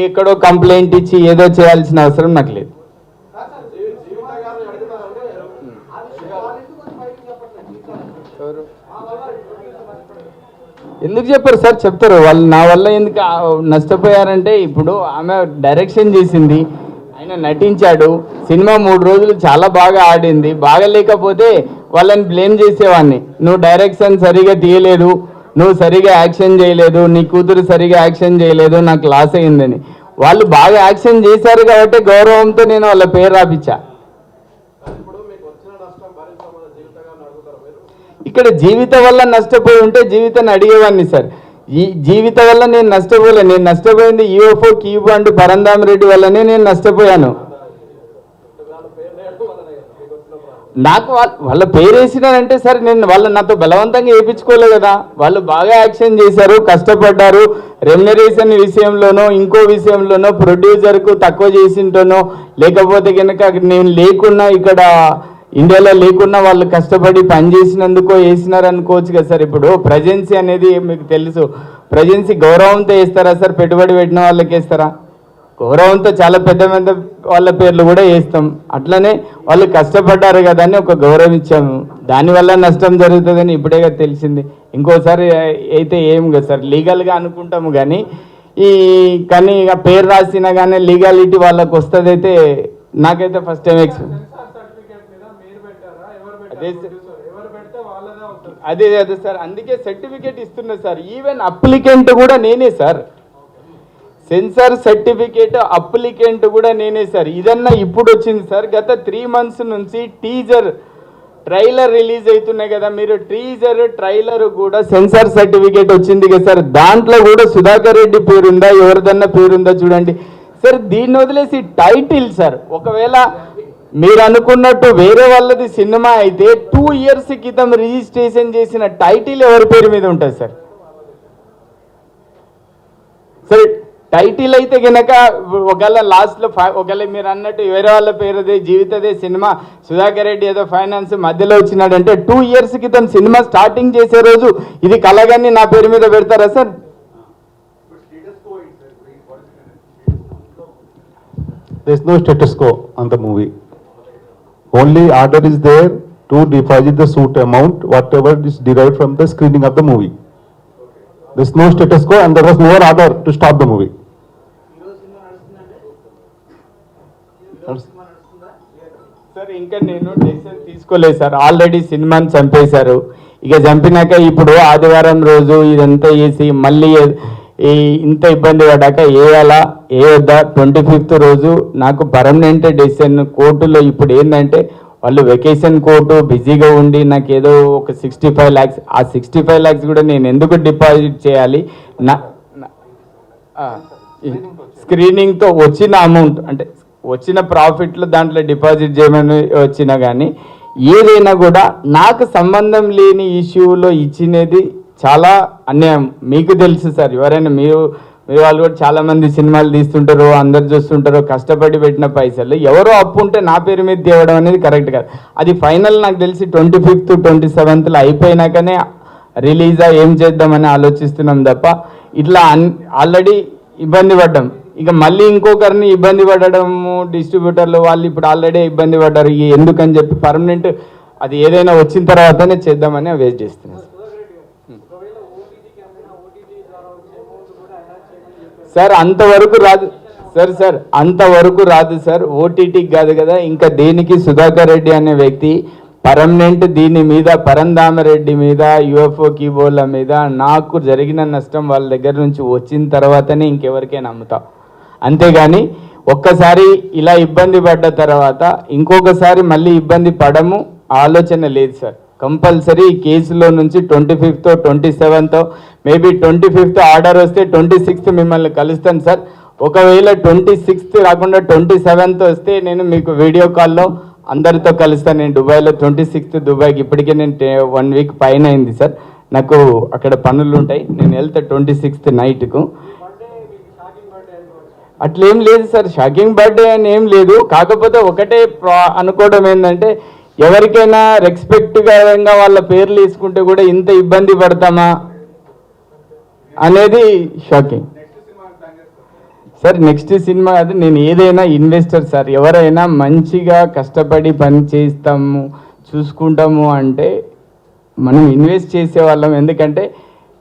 ఎక్కడో కంప్లైంట్ ఇచ్చి ఏదో చేయాల్సిన అవసరం నాకు లేదు. ఎందుకు చెప్పారు సార్? చెప్తారు వాళ్ళు. నా వల్ల ఎందుకు నష్టపోయారంటే, ఇప్పుడు ఆమె డైరెక్షన్ చేసింది, ఆయన నటించాడు, సినిమా 3 రోజులు చాలా బాగా ఆడింది. బాగా లేకపోతే వాళ్ళని బ్లేమ్ చేసేవాడిని, నువ్వు డైరెక్షన్ సరిగా తీయలేదు, నువ్వు సరిగా యాక్షన్ చేయలేదు, నీ కూతురు సరిగా యాక్షన్ చేయలేదు, నాకు లాస్ అయిందని. వాళ్ళు బాగా యాక్షన్ చేశారు కాబట్టి గౌరవంతో నేను వాళ్ళ పేరు రాపిచ్చా. ఇక్కడ జీవిత వల్ల నష్టపోయి ఉంటే జీవితాన్ని అడిగేవాడిని సార్. ఈ జీవిత వల్ల నేను నష్టపోలే. నేను నష్టపోయింది యూఎఫ్ఓ కీబు అండ్ పరంధామ్ రెడ్డి వల్లనే నేను నష్టపోయాను. నాకు వాళ్ళ పేరు వేసినారంటే సార్, నేను వాళ్ళు నాతో బలవంతంగా వేయించుకోలే కదా. వాళ్ళు బాగా యాక్షన్ చేశారు, కష్టపడ్డారు. రెమ్యునరేషన్ విషయంలోనో ఇంకో విషయంలోనో ప్రొడ్యూసర్కు తక్కువ చేసింటోనో, లేకపోతే కనుక నేను లేకున్నా, ఇక్కడ ఇండియాలో లేకున్నా వాళ్ళు కష్టపడి పనిచేసినందుకో వేసినారు అనుకోవచ్చు కదా సార్. ఇప్పుడు ప్రజెన్సీ అనేది మీకు తెలుసు, ప్రజెన్సీ గౌరవంతో వేస్తారా సార్? పెట్టుబడి పెట్టిన వాళ్ళకి వేస్తారా? గౌరవంతో చాలా పెద్ద పెద్ద వాళ్ళ పేర్లు కూడా వేస్తాం. అట్లనే వాళ్ళు కష్టపడ్డారు కదా అని ఒక గౌరవం ఇచ్చాము. దానివల్ల నష్టం జరుగుతుందని ఇప్పుడే కదా తెలిసింది. ఇంకోసారి అయితే ఏం కదా సార్, లీగల్గా అనుకుంటాము కానీ కానీ ఇక పేరు రాసినా కానీ లీగాలిటీ వాళ్ళకు వస్తుంది. అయితే నాకైతే ఫస్ట్ టైం అదే అదే సార్, అందుకే సర్టిఫికేట్ ఇస్తున్నా సార్. ఈవెన్ అప్లికెంట్ కూడా నేనే సార్. సెన్సార్ సర్టిఫికేట్ అప్లికెంట్ కూడా నేనే సార్. ఇదన్నా ఇప్పుడు వచ్చింది సార్. గత 3 months నుంచి టీజర్ ట్రైలర్ రిలీజ్ అవుతున్నాయి కదా, మీరు టీజర్ ట్రైలర్ కూడా సెన్సార్ సర్టిఫికేట్ వచ్చింది కదా సార్. దాంట్లో కూడా సుధాకర్ రెడ్డి పేరుందా, ఎవరిదన్నా పేరుందా చూడండి సార్. దీన్ని వదిలేసి టైటిల్ సార్, ఒకవేళ మీరు అనుకున్నట్టు వేరే వాళ్ళది సినిమా అయితే 2 years క్రితం రిజిస్ట్రేషన్ చేసిన టైటిల్ ఎవరి పేరు మీద ఉంటుంది సార్? సరే, టైటిల్ అయితే కనుక ఒకవేళ లాస్ట్లో ఒకవేళ మీరు అన్నట్టు వేరే వాళ్ళ పేరుదే జీవితదే సినిమా, సుధాకర్ రెడ్డి ఏదో ఫైనాన్స్ మధ్యలో వచ్చినాడంటే 2 years క్రితం సినిమా స్టార్టింగ్ చేసే రోజు ఇది కలగాన్ని నా పేరు మీద పెడతారా sir? There is no status quo on the movie. Only order is there to deposit the suit amount, whatever is derived from the screening of the movie. There is no status quo and there was no order to stop the movie. Sir ఇంకా నేను decision తీసుకోలేదు sir. Already సినిమాని చంపేశారు. ఇక చంపినాక ఇప్పుడు ఆదివారం రోజు ఇదంతా వేసి మళ్ళీ ఇంత ఇబ్బంది పడ్డాక వేయాలా వేయొద్దా? 25th రోజు నాకు పర్మనెంట్ డెసిషన్ కోర్టులో. ఇప్పుడు ఏంటంటే వాళ్ళు వెకేషన్ కోర్టు బిజీగా ఉండి నాకు ఏదో ఒక 65 lakhs, ఆ 65 lakhs కూడా నేను ఎందుకు డిపాజిట్ చేయాలి? నా స్క్రీనింగ్తో వచ్చిన అమౌంట్ అంటే వచ్చిన ప్రాఫిట్లో దాంట్లో డిపాజిట్ చేయమని వచ్చినా కానీ ఏదైనా కూడా నాకు సంబంధం లేని ఇష్యూలో ఇచ్చినది చాలా అన్యాయం. మీకు తెలుసు సార్, ఎవరైనా మీ వాళ్ళు కూడా చాలామంది సినిమాలు తీస్తుంటారు, అందరు చూస్తుంటారు. కష్టపడి పెట్టిన పైసలు ఎవరో అప్పు ఉంటే నా పేరు మీద తేవడం అనేది కరెక్ట్ కాదు. అది ఫైనల్ నాకు తెలిసి 25th 27th అయిపోయినాకనే రిలీజా ఏం చేద్దామని ఆలోచిస్తున్నాం తప్ప ఇట్లా ఆల్రెడీ ఇబ్బంది పడ్డాం. ఇక మళ్ళీ ఇంకొకరిని ఇబ్బంది పడడము, డిస్ట్రిబ్యూటర్లు వాళ్ళు ఇప్పుడు ఆల్రెడీ ఇబ్బంది పడ్డారు. ఎందుకని చెప్పి పర్మనెంట్ అది ఏదైనా వచ్చిన తర్వాతనే చేద్దామని వెయిట్ చేస్తున్నాం సార్. అంతవరకు రాదు సార్, అంతవరకు రాదు సార్. ఓటీటీకి కాదు కదా, ఇంకా దేనికి సుధాకర్ రెడ్డి అనే వ్యక్తి పర్మనెంట్ దీని మీద పరంధామరెడ్డి మీద యూఎఫ్ఓ కీబోర్డ్ల మీద నాకు జరిగిన నష్టం వాళ్ళ దగ్గర నుంచి వచ్చిన తర్వాతనే ఇంకెవరికైనా నమ్ముతా. అంతేగాని ఒక్కసారి ఇలా ఇబ్బంది పడ్డ తర్వాత ఇంకొకసారి మళ్ళీ ఇబ్బంది పడము ఆలోచన లేదు సార్. కంపల్సరీ ఈ కేసులో నుంచి 25th 27th maybe 25th order వస్తే 26th మిమ్మల్ని కలుస్తాను సార్. ఒకవేళ 26th కాకుండా 27th వస్తే నేను మీకు వీడియో కాల్లో అందరితో కలుస్తాను. నేను దుబాయ్లో 26th దుబాయ్కి ఇప్పటికే నేను 1 week పైన అయింది సార్. నాకు అక్కడ పనులు ఉంటాయి, నేను వెళ్తా 26th నైట్కు. అట్లేం లేదు సార్, షాకింగ్ బర్త్డే అని ఏం లేదు. కాకపోతే ఒకటే అనుకోవడం ఏంటంటే ఎవరికైనా రెస్పెక్ట్గా వాళ్ళ పేర్లు తీసుకుంటే కూడా ఇంత ఇబ్బంది పడతామా అనేది షాకింగ్ సార్. నెక్స్ట్ సినిమా అది నేను ఏదైనా ఇన్వెస్టర్ సార్, ఎవరైనా మంచిగా కష్టపడి పని చేస్తాము చూసుకుంటాము అంటే మనం ఇన్వెస్ట్ చేసే వాళ్ళం. ఎందుకంటే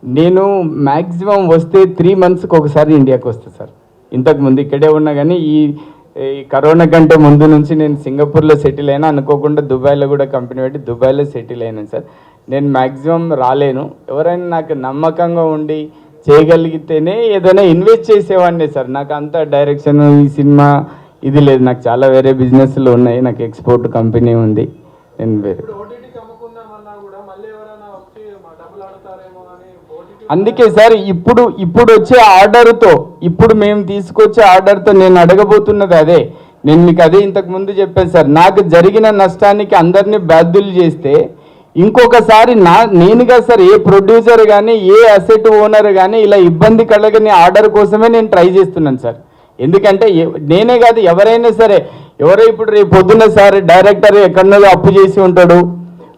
నేను మ్యాక్సిమం వస్తే 3 monthsకి ఒకసారి ఇండియాకి వస్తాను సార్. ఇంతకుముందు ఇక్కడే ఉన్నా కానీ ఈ కరోనా కంటే ముందు నుంచి నేను సింగపూర్లో సెటిల్ అయినా, అనుకోకుండా దుబాయ్లో కూడా కంపెనీ పెట్టి దుబాయ్లో సెటిల్ అయినాను సార్. నేను మ్యాక్సిమం రాలేను. ఎవరైనా నాకు నమ్మకంగా ఉండి చేయగలిగితేనే ఏదైనా ఇన్వెస్ట్ చేసేవాడిని సార్. నాకు అంత డైరెక్షన్ ఈ సినిమా ఇది లేదు. నాకు చాలా వేరే బిజినెస్లు ఉన్నాయి. నాకు ఎక్స్పోర్ట్ కంపెనీ ఉంది. నేను వేరే అందుకే సార్ ఇప్పుడు వచ్చే ఆర్డర్తో, ఇప్పుడు మేము తీసుకొచ్చే ఆర్డర్తో నేను అడగబోతున్నది అదే. నేను మీకు అదే ఇంతకు ముందు చెప్పాను సార్. నాకు జరిగిన నష్టానికి అందరినీ బాధ్యులు చేస్తే ఇంకొకసారి నేనుగా సార్ ఏ ప్రొడ్యూసర్ కానీ ఏ అసెట్ ఓనర్ కానీ ఇలా ఇబ్బంది కలగని ఆర్డర్ కోసమే నేను ట్రై చేస్తున్నాను సార్. ఎందుకంటే నేనే కాదు, ఎవరైనా సరే, ఎవరో ఇప్పుడు రేపు పొద్దున్న సార్ డైరెక్టర్ ఎక్కడో అప్పు చేసి ఉంటాడు,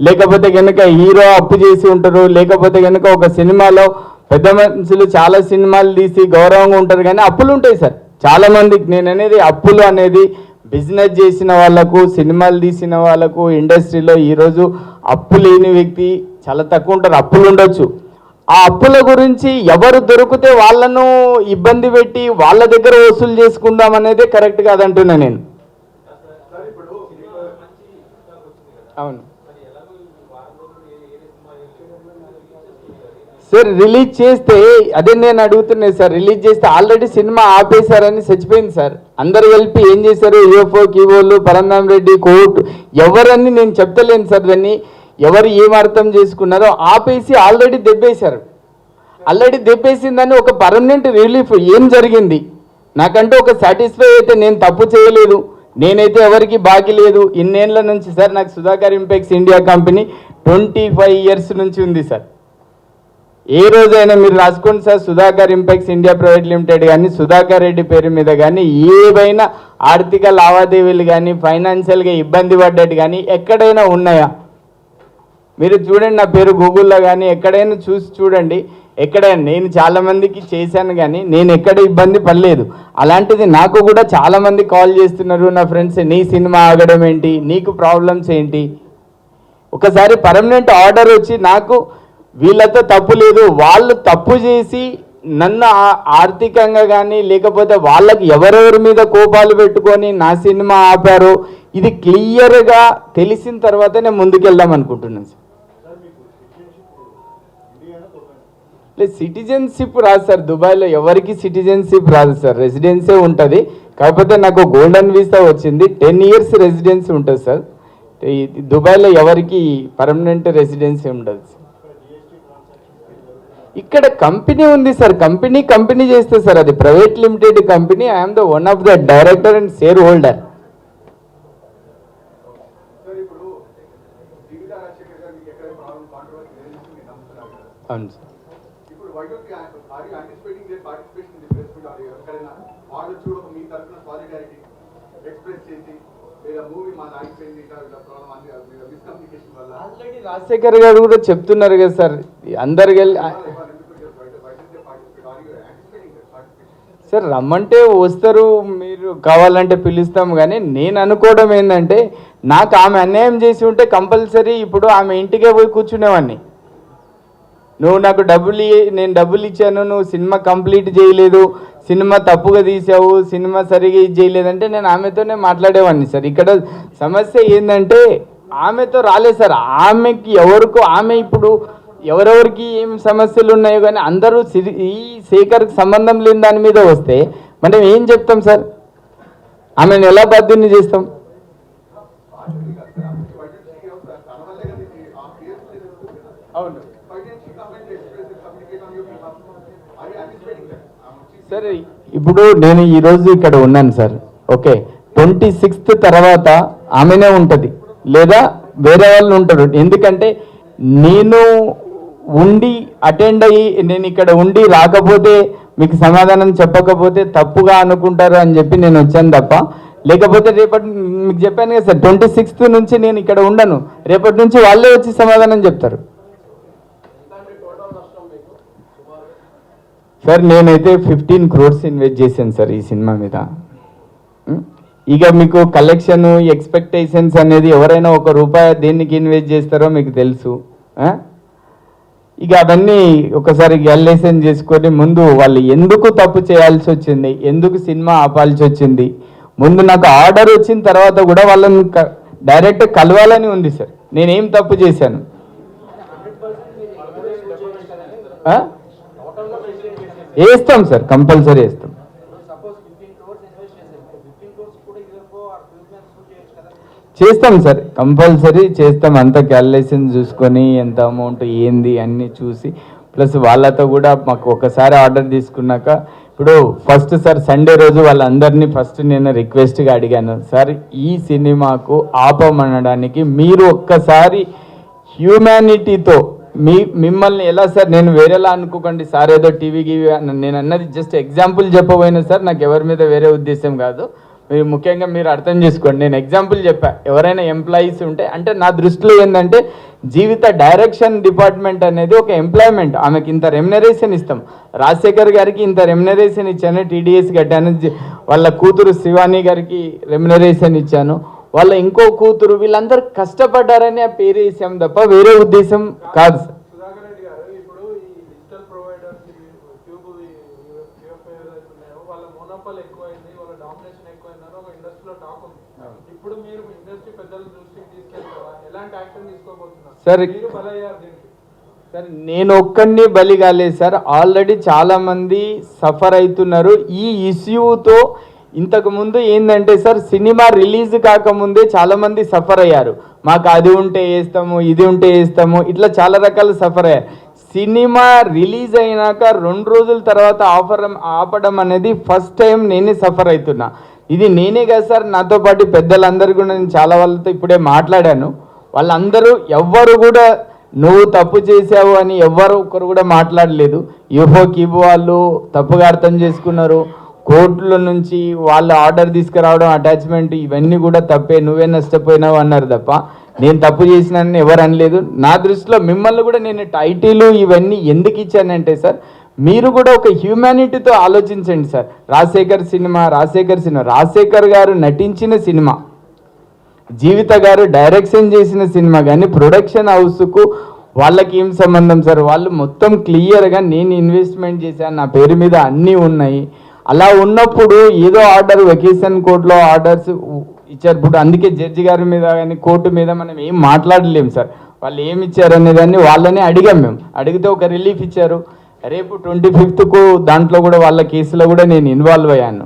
లేకపోతే కనుక హీరో అప్పు చేసి ఉంటారు, లేకపోతే కనుక ఒక సినిమాలో పెద్ద మనుషులు చాలా సినిమాలు తీసి గౌరవంగా ఉంటారు, కానీ అప్పులు ఉంటాయి సార్ చాలా మందికి. నేను అనేది అప్పులు అనేది బిజినెస్ చేసిన వాళ్ళకు, సినిమాలు తీసిన వాళ్ళకు ఇండస్ట్రీలో ఈరోజు అప్పు లేని వ్యక్తి చాలా తక్కువ ఉంటారు. అప్పులు ఉండొచ్చు. ఆ అప్పుల గురించి ఎవరు దొరికితే వాళ్ళను ఇబ్బంది పెట్టి వాళ్ళ దగ్గర వసూలు చేసుకుందాం అనేది కరెక్ట్ కాదంటున్నా నేను. అవును సార్, రిలీజ్ చేస్తే అదే నేను అడుగుతున్నాను సార్. రిలీజ్ చేస్తే ఆల్రెడీ సినిమా ఆపేశారని చచ్చిపోయింది సార్. అందరు కలిపి ఏం చేశారు, యూఎఫ్ఓ కీవోలు, పరంధామ్ రెడ్డి, కోర్టు, ఎవరని నేను చెప్తలేను సార్. దాన్ని ఎవరు ఏం అర్థం చేసుకున్నారో ఆపేసి ఆల్రెడీ దెబ్బేశారు. ఆల్రెడీ దెబ్బేసిందని ఒక పర్మనెంట్ రిలీఫ్ ఏం జరిగింది నాకంటూ ఒక సాటిస్ఫై అయితే నేను తప్పు చేయలేదు, నేనైతే ఎవరికి బాకీ లేదు. ఇన్నేళ్ల నుంచి సార్ నాకు Sudhakar impex India company 25 years నుంచి ఉంది సార్. ఏ రోజైనా మీరు రాసుకోండి sir, Sudhakar impex India private limited కానీ సుధాకర్ రెడ్డి పేరు మీద కానీ ఏవైనా ఆర్థిక లావాదేవీలు కానీ ఫైనాన్షియల్గా ఇబ్బంది పడ్డట్టు కానీ ఎక్కడైనా ఉన్నాయా? మీరు చూడండి, నా పేరు గూగుల్లో కానీ ఎక్కడైనా చూసి చూడండి. ఎక్కడైనా నేను చాలామందికి చేశాను కానీ నేను ఎక్కడ ఇబ్బంది పడలేదు. అలాంటిది నాకు కూడా చాలామంది కాల్ చేస్తున్నారు నా ఫ్రెండ్స్, నీ సినిమా ఆగడం ఏంటి, నీకు ప్రాబ్లమ్స్ ఏంటి. ఒకసారి పర్మనెంట్ ఆర్డర్ వచ్చి నాకు వీళ్ళతో తప్పు లేదు, వాళ్ళు తప్పు చేసి నన్ను ఆర్థికంగా కానీ లేకపోతే వాళ్ళకి ఎవరెవరి మీద కోపాలు పెట్టుకొని నా సినిమా ఆపారో ఇది క్లియర్గా తెలిసిన తర్వాత నేను ముందుకెళ్దాం అనుకుంటున్నాను సార్. సిటిజన్షిప్ రాదు సార్, దుబాయ్లో ఎవరికి సిటిజన్షిప్ రాదు సార్, రెసిడెన్సే ఉంటుంది. కాకపోతే నాకు గోల్డెన్ వీసా వచ్చింది, 10 years రెసిడెన్సీ ఉంటుంది సార్. దుబాయ్లో ఎవరికి పర్మనెంట్ రెసిడెన్సీ ఉండదు. ఇక్కడ కంపెనీ ఉంది సార్, కంపెనీ చేస్తే సార్ అది private limited company. I'm the one of the director and share holder. అవును సార్. ఆల్రెడీ రాజశేఖర్ గారు కూడా చెప్తున్నారు కదా సార్, అందరు సార్ రమ్మంటే వస్తారు, మీరు కావాలంటే పిలుస్తాం. కానీ నేను అనుకోవడం ఏంటంటే నాకు ఆమె అన్యాయం చేసి ఉంటే కంపల్సరీ ఇప్పుడు ఆమె ఇంటికే పోయి కూర్చునేవాడిని. నువ్వు నాకు నేను డబ్బులు ఇచ్చాను, నువ్వు సినిమా కంప్లీట్ చేయలేదు, సినిమా తప్పుగా తీసావు, సినిమా సరిగా ఇది చేయలేదంటే నేను ఆమెతోనే మాట్లాడేవాడిని సార్. ఇక్కడ సమస్య ఏంటంటే ఆమెతో రాలేదు సార్. ఆమెకి ఆమె ఇప్పుడు ఎవరెవరికి ఏం సమస్యలు ఉన్నాయో కానీ అందరూ ఈ శేఖర్కి సంబంధం లేని దాని మీద వస్తే మనం ఏం చెప్తాం సార్? ఆమెను ఎలా బాధ్యుని చేస్తాం? అవును సార్, ఇప్పుడు నేను ఈరోజు ఇక్కడ ఉన్నాను సార్. ఓకే, 26th తర్వాత ఆమెనే ఉంటుంది లేదా వేరే వాళ్ళు ఉంటారు. ఎందుకంటే నేను ఉండి అటెండ్ అయ్యి నేను ఇక్కడ ఉండి రాకపోతే మీకు సమాధానం చెప్పకపోతే తప్పుగా అనుకుంటారు అని చెప్పి నేను వచ్చాను తప్ప, లేకపోతే రేపటి మీకు చెప్పాను కదా సార్ 26th నుంచి నేను ఇక్కడ ఉండను, రేపటి నుంచి వాళ్ళే వచ్చి సమాధానం చెప్తారు. సార్ నేనైతే 15 crores ఇన్వెస్ట్ చేశాను సార్ ఈ సినిమా మీద. ఇక మీకు కలెక్షన్ ఎక్స్పెక్టేషన్స్ అనేది ఎవరైనా ₹1 దేనికి ఇన్వెస్ట్ చేస్తారో మీకు తెలుసు. ఇక అవన్నీ ఒకసారి గ్యాలేషన్ చేసుకొని ముందు వాళ్ళు ఎందుకు తప్పు చేయాల్సి వచ్చింది, ఎందుకు సినిమా ఆపాల్సి వచ్చింది, ముందు నాకు ఆర్డర్ వచ్చిన తర్వాత కూడా వాళ్ళని డైరెక్ట్ కలవాలని ఉంది సార్. నేనేం తప్పు చేశాను? వేస్తాం సార్, కంపల్సరీ వేస్తాం. చేస్తాం సార్, కంపల్సరీ చేస్తాం. అంత క్యాలిక్యులేషన్ చూసుకొని ఎంత అమౌంట్ ఏంది అన్నీ చూసి, ప్లస్ వాళ్ళతో కూడా మాకు ఒకసారి ఆర్డర్ తీసుకున్నాక ఇప్పుడు ఫస్ట్ సార్ సండే రోజు వాళ్ళందరినీ ఫస్ట్ నేను రిక్వెస్ట్గా అడిగాను, సార్ ఈ సినిమాకు ఆపమనడానికి మీరు ఒక్కసారి హ్యూమానిటీతో మిమ్మల్ని ఎలా సార్, నేను వేరేలా అనుకోకండి సార్, ఏదో టీవీకి నేను అన్నది జస్ట్ ఎగ్జాంపుల్ చెప్పబోయినా సార్, నాకు ఎవరి మీద వేరే ఉద్దేశం కాదు. మీరు ముఖ్యంగా మీరు అర్థం చేసుకోండి, నేను ఎగ్జాంపుల్ చెప్పా. ఎవరైనా ఎంప్లాయీస్ ఉంటే అంటే నా దృష్టిలో ఏంటంటే జీవిత డైరెక్షన్ డిపార్ట్మెంట్ అనేది ఒక ఎంప్లాయ్మెంట్. ఆమెకి ఇంత రెమ్యునరేషన్ ఇస్తాం. రాజశేఖర్ గారికి ఇంత రెమ్యునరేషన్ ఇచ్చాను, టీడీఎస్ కట్టాను. వాళ్ళ కూతురు శివాని గారికి రెమ్యునరేషన్ ఇచ్చాను, వాళ్ళ ఇంకో కూతురు, వీళ్ళందరూ కష్టపడ్డారని ఆ పేరు వేసాం తప్ప వేరే ఉద్దేశం కాదు సార్. సార్ సార్ నేను ఒక్కడిని బలి కాలేదు సార్, ఆల్రెడీ చాలామంది సఫర్ అవుతున్నారు ఈ ఇష్యూతో. ఇంతకుముందు ఏంటంటే సార్, సినిమా రిలీజ్ కాకముందే చాలామంది సఫర్ అయ్యారు. మాకు అది ఉంటే వేస్తాము, ఇది ఉంటే వేస్తాము, ఇట్లా చాలా రకాల సఫర్ అయ్యారు. సినిమా రిలీజ్ అయినాక 2 రోజుల తర్వాత ఆపడం అనేది ఫస్ట్ టైం నేనే సఫర్ అవుతున్నా. ఇది నేనే కదా సార్, నాతో పాటు పెద్దలందరూ కూడా నేను చాలా వాళ్ళతో ఇప్పుడే మాట్లాడాను. వాళ్ళందరూ ఎవ్వరు కూడా నువ్వు తప్పు చేసావు అని ఎవ్వరు ఒక్కరు కూడా మాట్లాడలేదు. యూఫోకి వాళ్ళు తప్పుగా అర్థం చేసుకున్నారు. కోర్టుల నుంచి వాళ్ళు ఆర్డర్ తీసుకురావడం, అటాచ్మెంట్, ఇవన్నీ కూడా తప్పే, నువ్వే నష్టపోయినావు అన్నారు తప్ప నేను తప్పు చేసినానని ఎవరు అనలేదు. నా దృష్టిలో మిమ్మల్ని కూడా నేను టైటిల్ ఇవన్నీ ఎందుకు ఇచ్చానంటే సార్, మీరు కూడా ఒక హ్యూమానిటీతో ఆలోచించండి సార్. రాజశేఖర్ గారు నటించిన సినిమా, జీవిత గారు డైరెక్షన్ చేసిన సినిమా, కానీ ప్రొడక్షన్ హౌస్కు వాళ్ళకి ఏం సంబంధం సార్? వాళ్ళు మొత్తం క్లియర్గా నేను ఇన్వెస్ట్మెంట్ చేశాను, నా పేరు మీద అన్నీ ఉన్నాయి. అలా ఉన్నప్పుడు ఏదో ఆర్డర్ వెకేషన్ కోర్టులో ఆర్డర్స్ ఇచ్చారు. ఇప్పుడు అందుకే జడ్జి గారి మీద కానీ కోర్టు మీద మనం ఏం మాట్లాడలేము సార్. వాళ్ళు ఏమి ఇచ్చారు అనేదాన్ని వాళ్ళనే అడిగాం. మేము అడిగితే ఒక రిలీఫ్ ఇచ్చారు. రేపు 25కు దాంట్లో కూడా వాళ్ళ కేసులో కూడా నేను ఇన్వాల్వ్ అయ్యాను.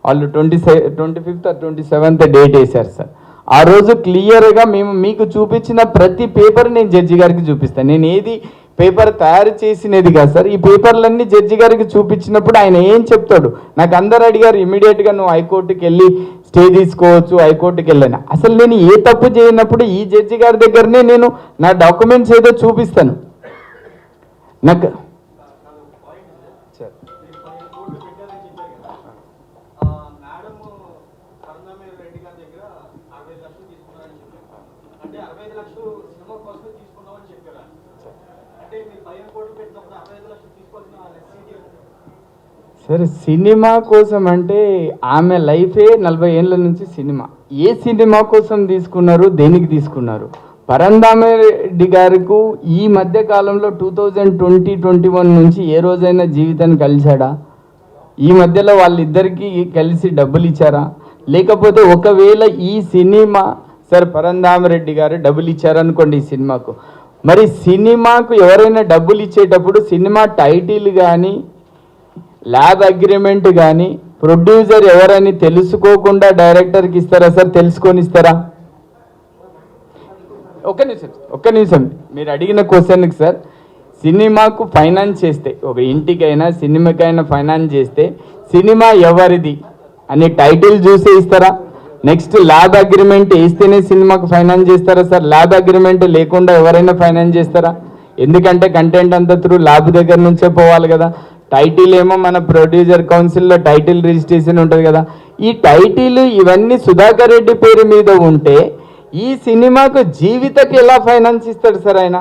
వాళ్ళు 25th or 27th డేట్ వేశారు సార్. ఆ రోజు క్లియర్గా మేము మీకు చూపించిన ప్రతి పేపర్ నేను జడ్జి గారికి చూపిస్తాను. నేను ఏది పేపర్ తయారు చేసినది కాదు సార్. ఈ పేపర్లన్నీ జడ్జి గారికి చూపించినప్పుడు ఆయన ఏం చెప్తాడు? నాకు అందరు అడిగారు ఇమీడియట్గా నువ్వు హైకోర్టుకి వెళ్ళి స్టే తీసుకోవచ్చు, హైకోర్టుకి వెళ్ళాను. అసలు నేను ఏ తప్పు చేయనప్పుడు ఈ జడ్జి గారి దగ్గరనే నేను నా డాక్యుమెంట్స్ ఏదో చూపిస్తాను. నాకు సరే, సినిమా కోసం అంటే ఆమె లైఫే 40 ఏళ్ళ నుంచి సినిమా. ఏ సినిమా కోసం తీసుకున్నారు, దేనికి తీసుకున్నారు? పరంధామిరెడ్డి గారికి ఈ మధ్య కాలంలో 2020-21 నుంచి ఏ రోజైనా జీవితాన్ని కలిశాడా? ఈ మధ్యలో వాళ్ళిద్దరికీ కలిసి డబ్బులు ఇచ్చారా? లేకపోతే ఒకవేళ ఈ సినిమా సార్ పరంధామిరెడ్డి గారు డబ్బులు ఇచ్చారనుకోండి ఈ సినిమాకు, మరి సినిమాకు ఎవరైనా డబ్బులు ఇచ్చేటప్పుడు సినిమా టైటిల్ కానీ ల్యాబ్ అగ్రిమెంట్ కానీ ప్రొడ్యూసర్ ఎవరని తెలుసుకోకుండా డైరెక్టర్కి ఇస్తారా సార్? తెలుసుకొని ఇస్తారా? ఒక్క నిమిషం మీరు అడిగిన క్వశ్చన్కి సార్, సినిమాకు ఫైనాన్స్ చేస్తే, ఒక ఇంటికైనా సినిమాకైనా ఫైనాన్స్ చేస్తే సినిమా ఎవరిది అని టైటిల్ చూసే ఇస్తారా? నెక్స్ట్ ల్యాబ్ అగ్రిమెంట్ వేస్తేనే సినిమాకు ఫైనాన్స్ చేస్తారా సార్? ల్యాబ్ అగ్రిమెంట్ లేకుండా ఎవరైనా ఫైనాన్స్ చేస్తారా? ఎందుకంటే కంటెంట్ అంతా త్రూ ల్యాబ్ దగ్గర నుంచే పోవాలి కదా. టైటిల్ ఏమో మన ప్రొడ్యూసర్ కౌన్సిల్లో టైటిల్ రిజిస్ట్రేషన్ ఉంటుంది కదా. ఈ టైటిల్ ఇవన్నీ సుధాకర్ రెడ్డి పేరు మీద ఉంటే ఈ సినిమాకు జీవితకి ఎలా ఫైనాన్స్ ఇస్తాడు సార్ ఆయన?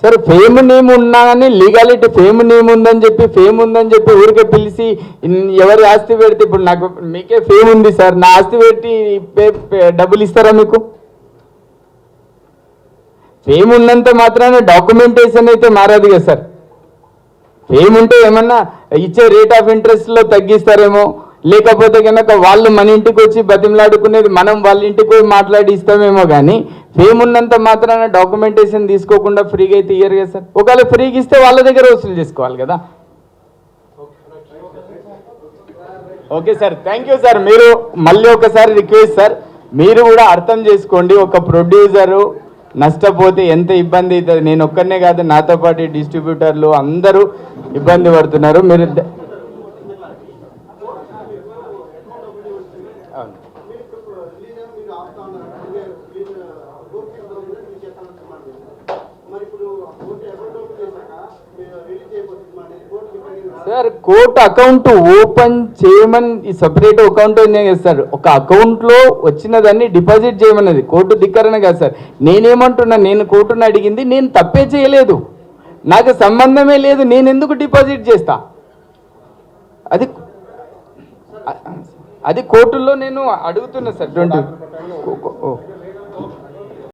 సార్ ఫేమ్ నేమ్ ఉన్నా కానీ లీగాలిటీ ఫేమ్ నేమ్ ఉందని చెప్పి ఊరికే పిలిచి ఎవరి ఆస్తి పెడితే, ఇప్పుడు నాకు మీకే ఫేమ్ ఉంది సార్, నా ఆస్తి పెట్టి డబ్బులు ఇస్తారా మీకు? ఫేమ్ ఉన్నంత మాత్రాన డాక్యుమెంటేషన్ అయితే మారదు కదా సార్. ఫేమ్ ఉంటే ఏమన్నా ఇచ్చే రేట్ ఆఫ్ ఇంట్రెస్ట్లో తగ్గిస్తారేమో, లేకపోతే కనుక వాళ్ళు మన ఇంటికి వచ్చి బతిమలాడుకునేది మనం వాళ్ళ ఇంటికి పోయి మాట్లాడి ఇస్తామేమో. కానీ ఫేమ్ ఉన్నంత మాత్రాన డాక్యుమెంటేషన్ తీసుకోకుండా ఫ్రీగా అయితే ఇయ్యరు కదా సార్. ఒకవేళ ఫ్రీగా ఇస్తే వాళ్ళ దగ్గర వసూలు చేసుకోవాలి కదా. Okay sir, thank you sir. మీరు మళ్ళీ ఒకసారి రిక్వెస్ట్ సార్, మీరు కూడా అర్థం చేసుకోండి. ఒక ప్రొడ్యూసరు నష్టపోతే ఎంత ఇబ్బంది అవుతుంది. నేను ఒక్కనే కాదు, నాతో పాటు డిస్ట్రిబ్యూటర్లు అందరూ ఇబ్బంది పడుతున్నారు. మీరు అవును. సార్ కోర్టు అకౌంట్ ఓపెన్ చేయమని ఈ సపరేట్ అకౌంట్ సార్. ఒక అకౌంట్లో వచ్చిన దాన్ని డిపాజిట్ చేయమన్నది కోర్టు ధిక్కరణ కాదు సార్. నేనేమంటున్నా, నేను కోర్టును అడిగింది, నేను తప్పే చేయలేదు, నాకు సంబంధమే లేదు, నేను ఎందుకు డిపాజిట్ చేస్తా? అది కోర్టులో నేను అడుగుతున్నా సార్. 20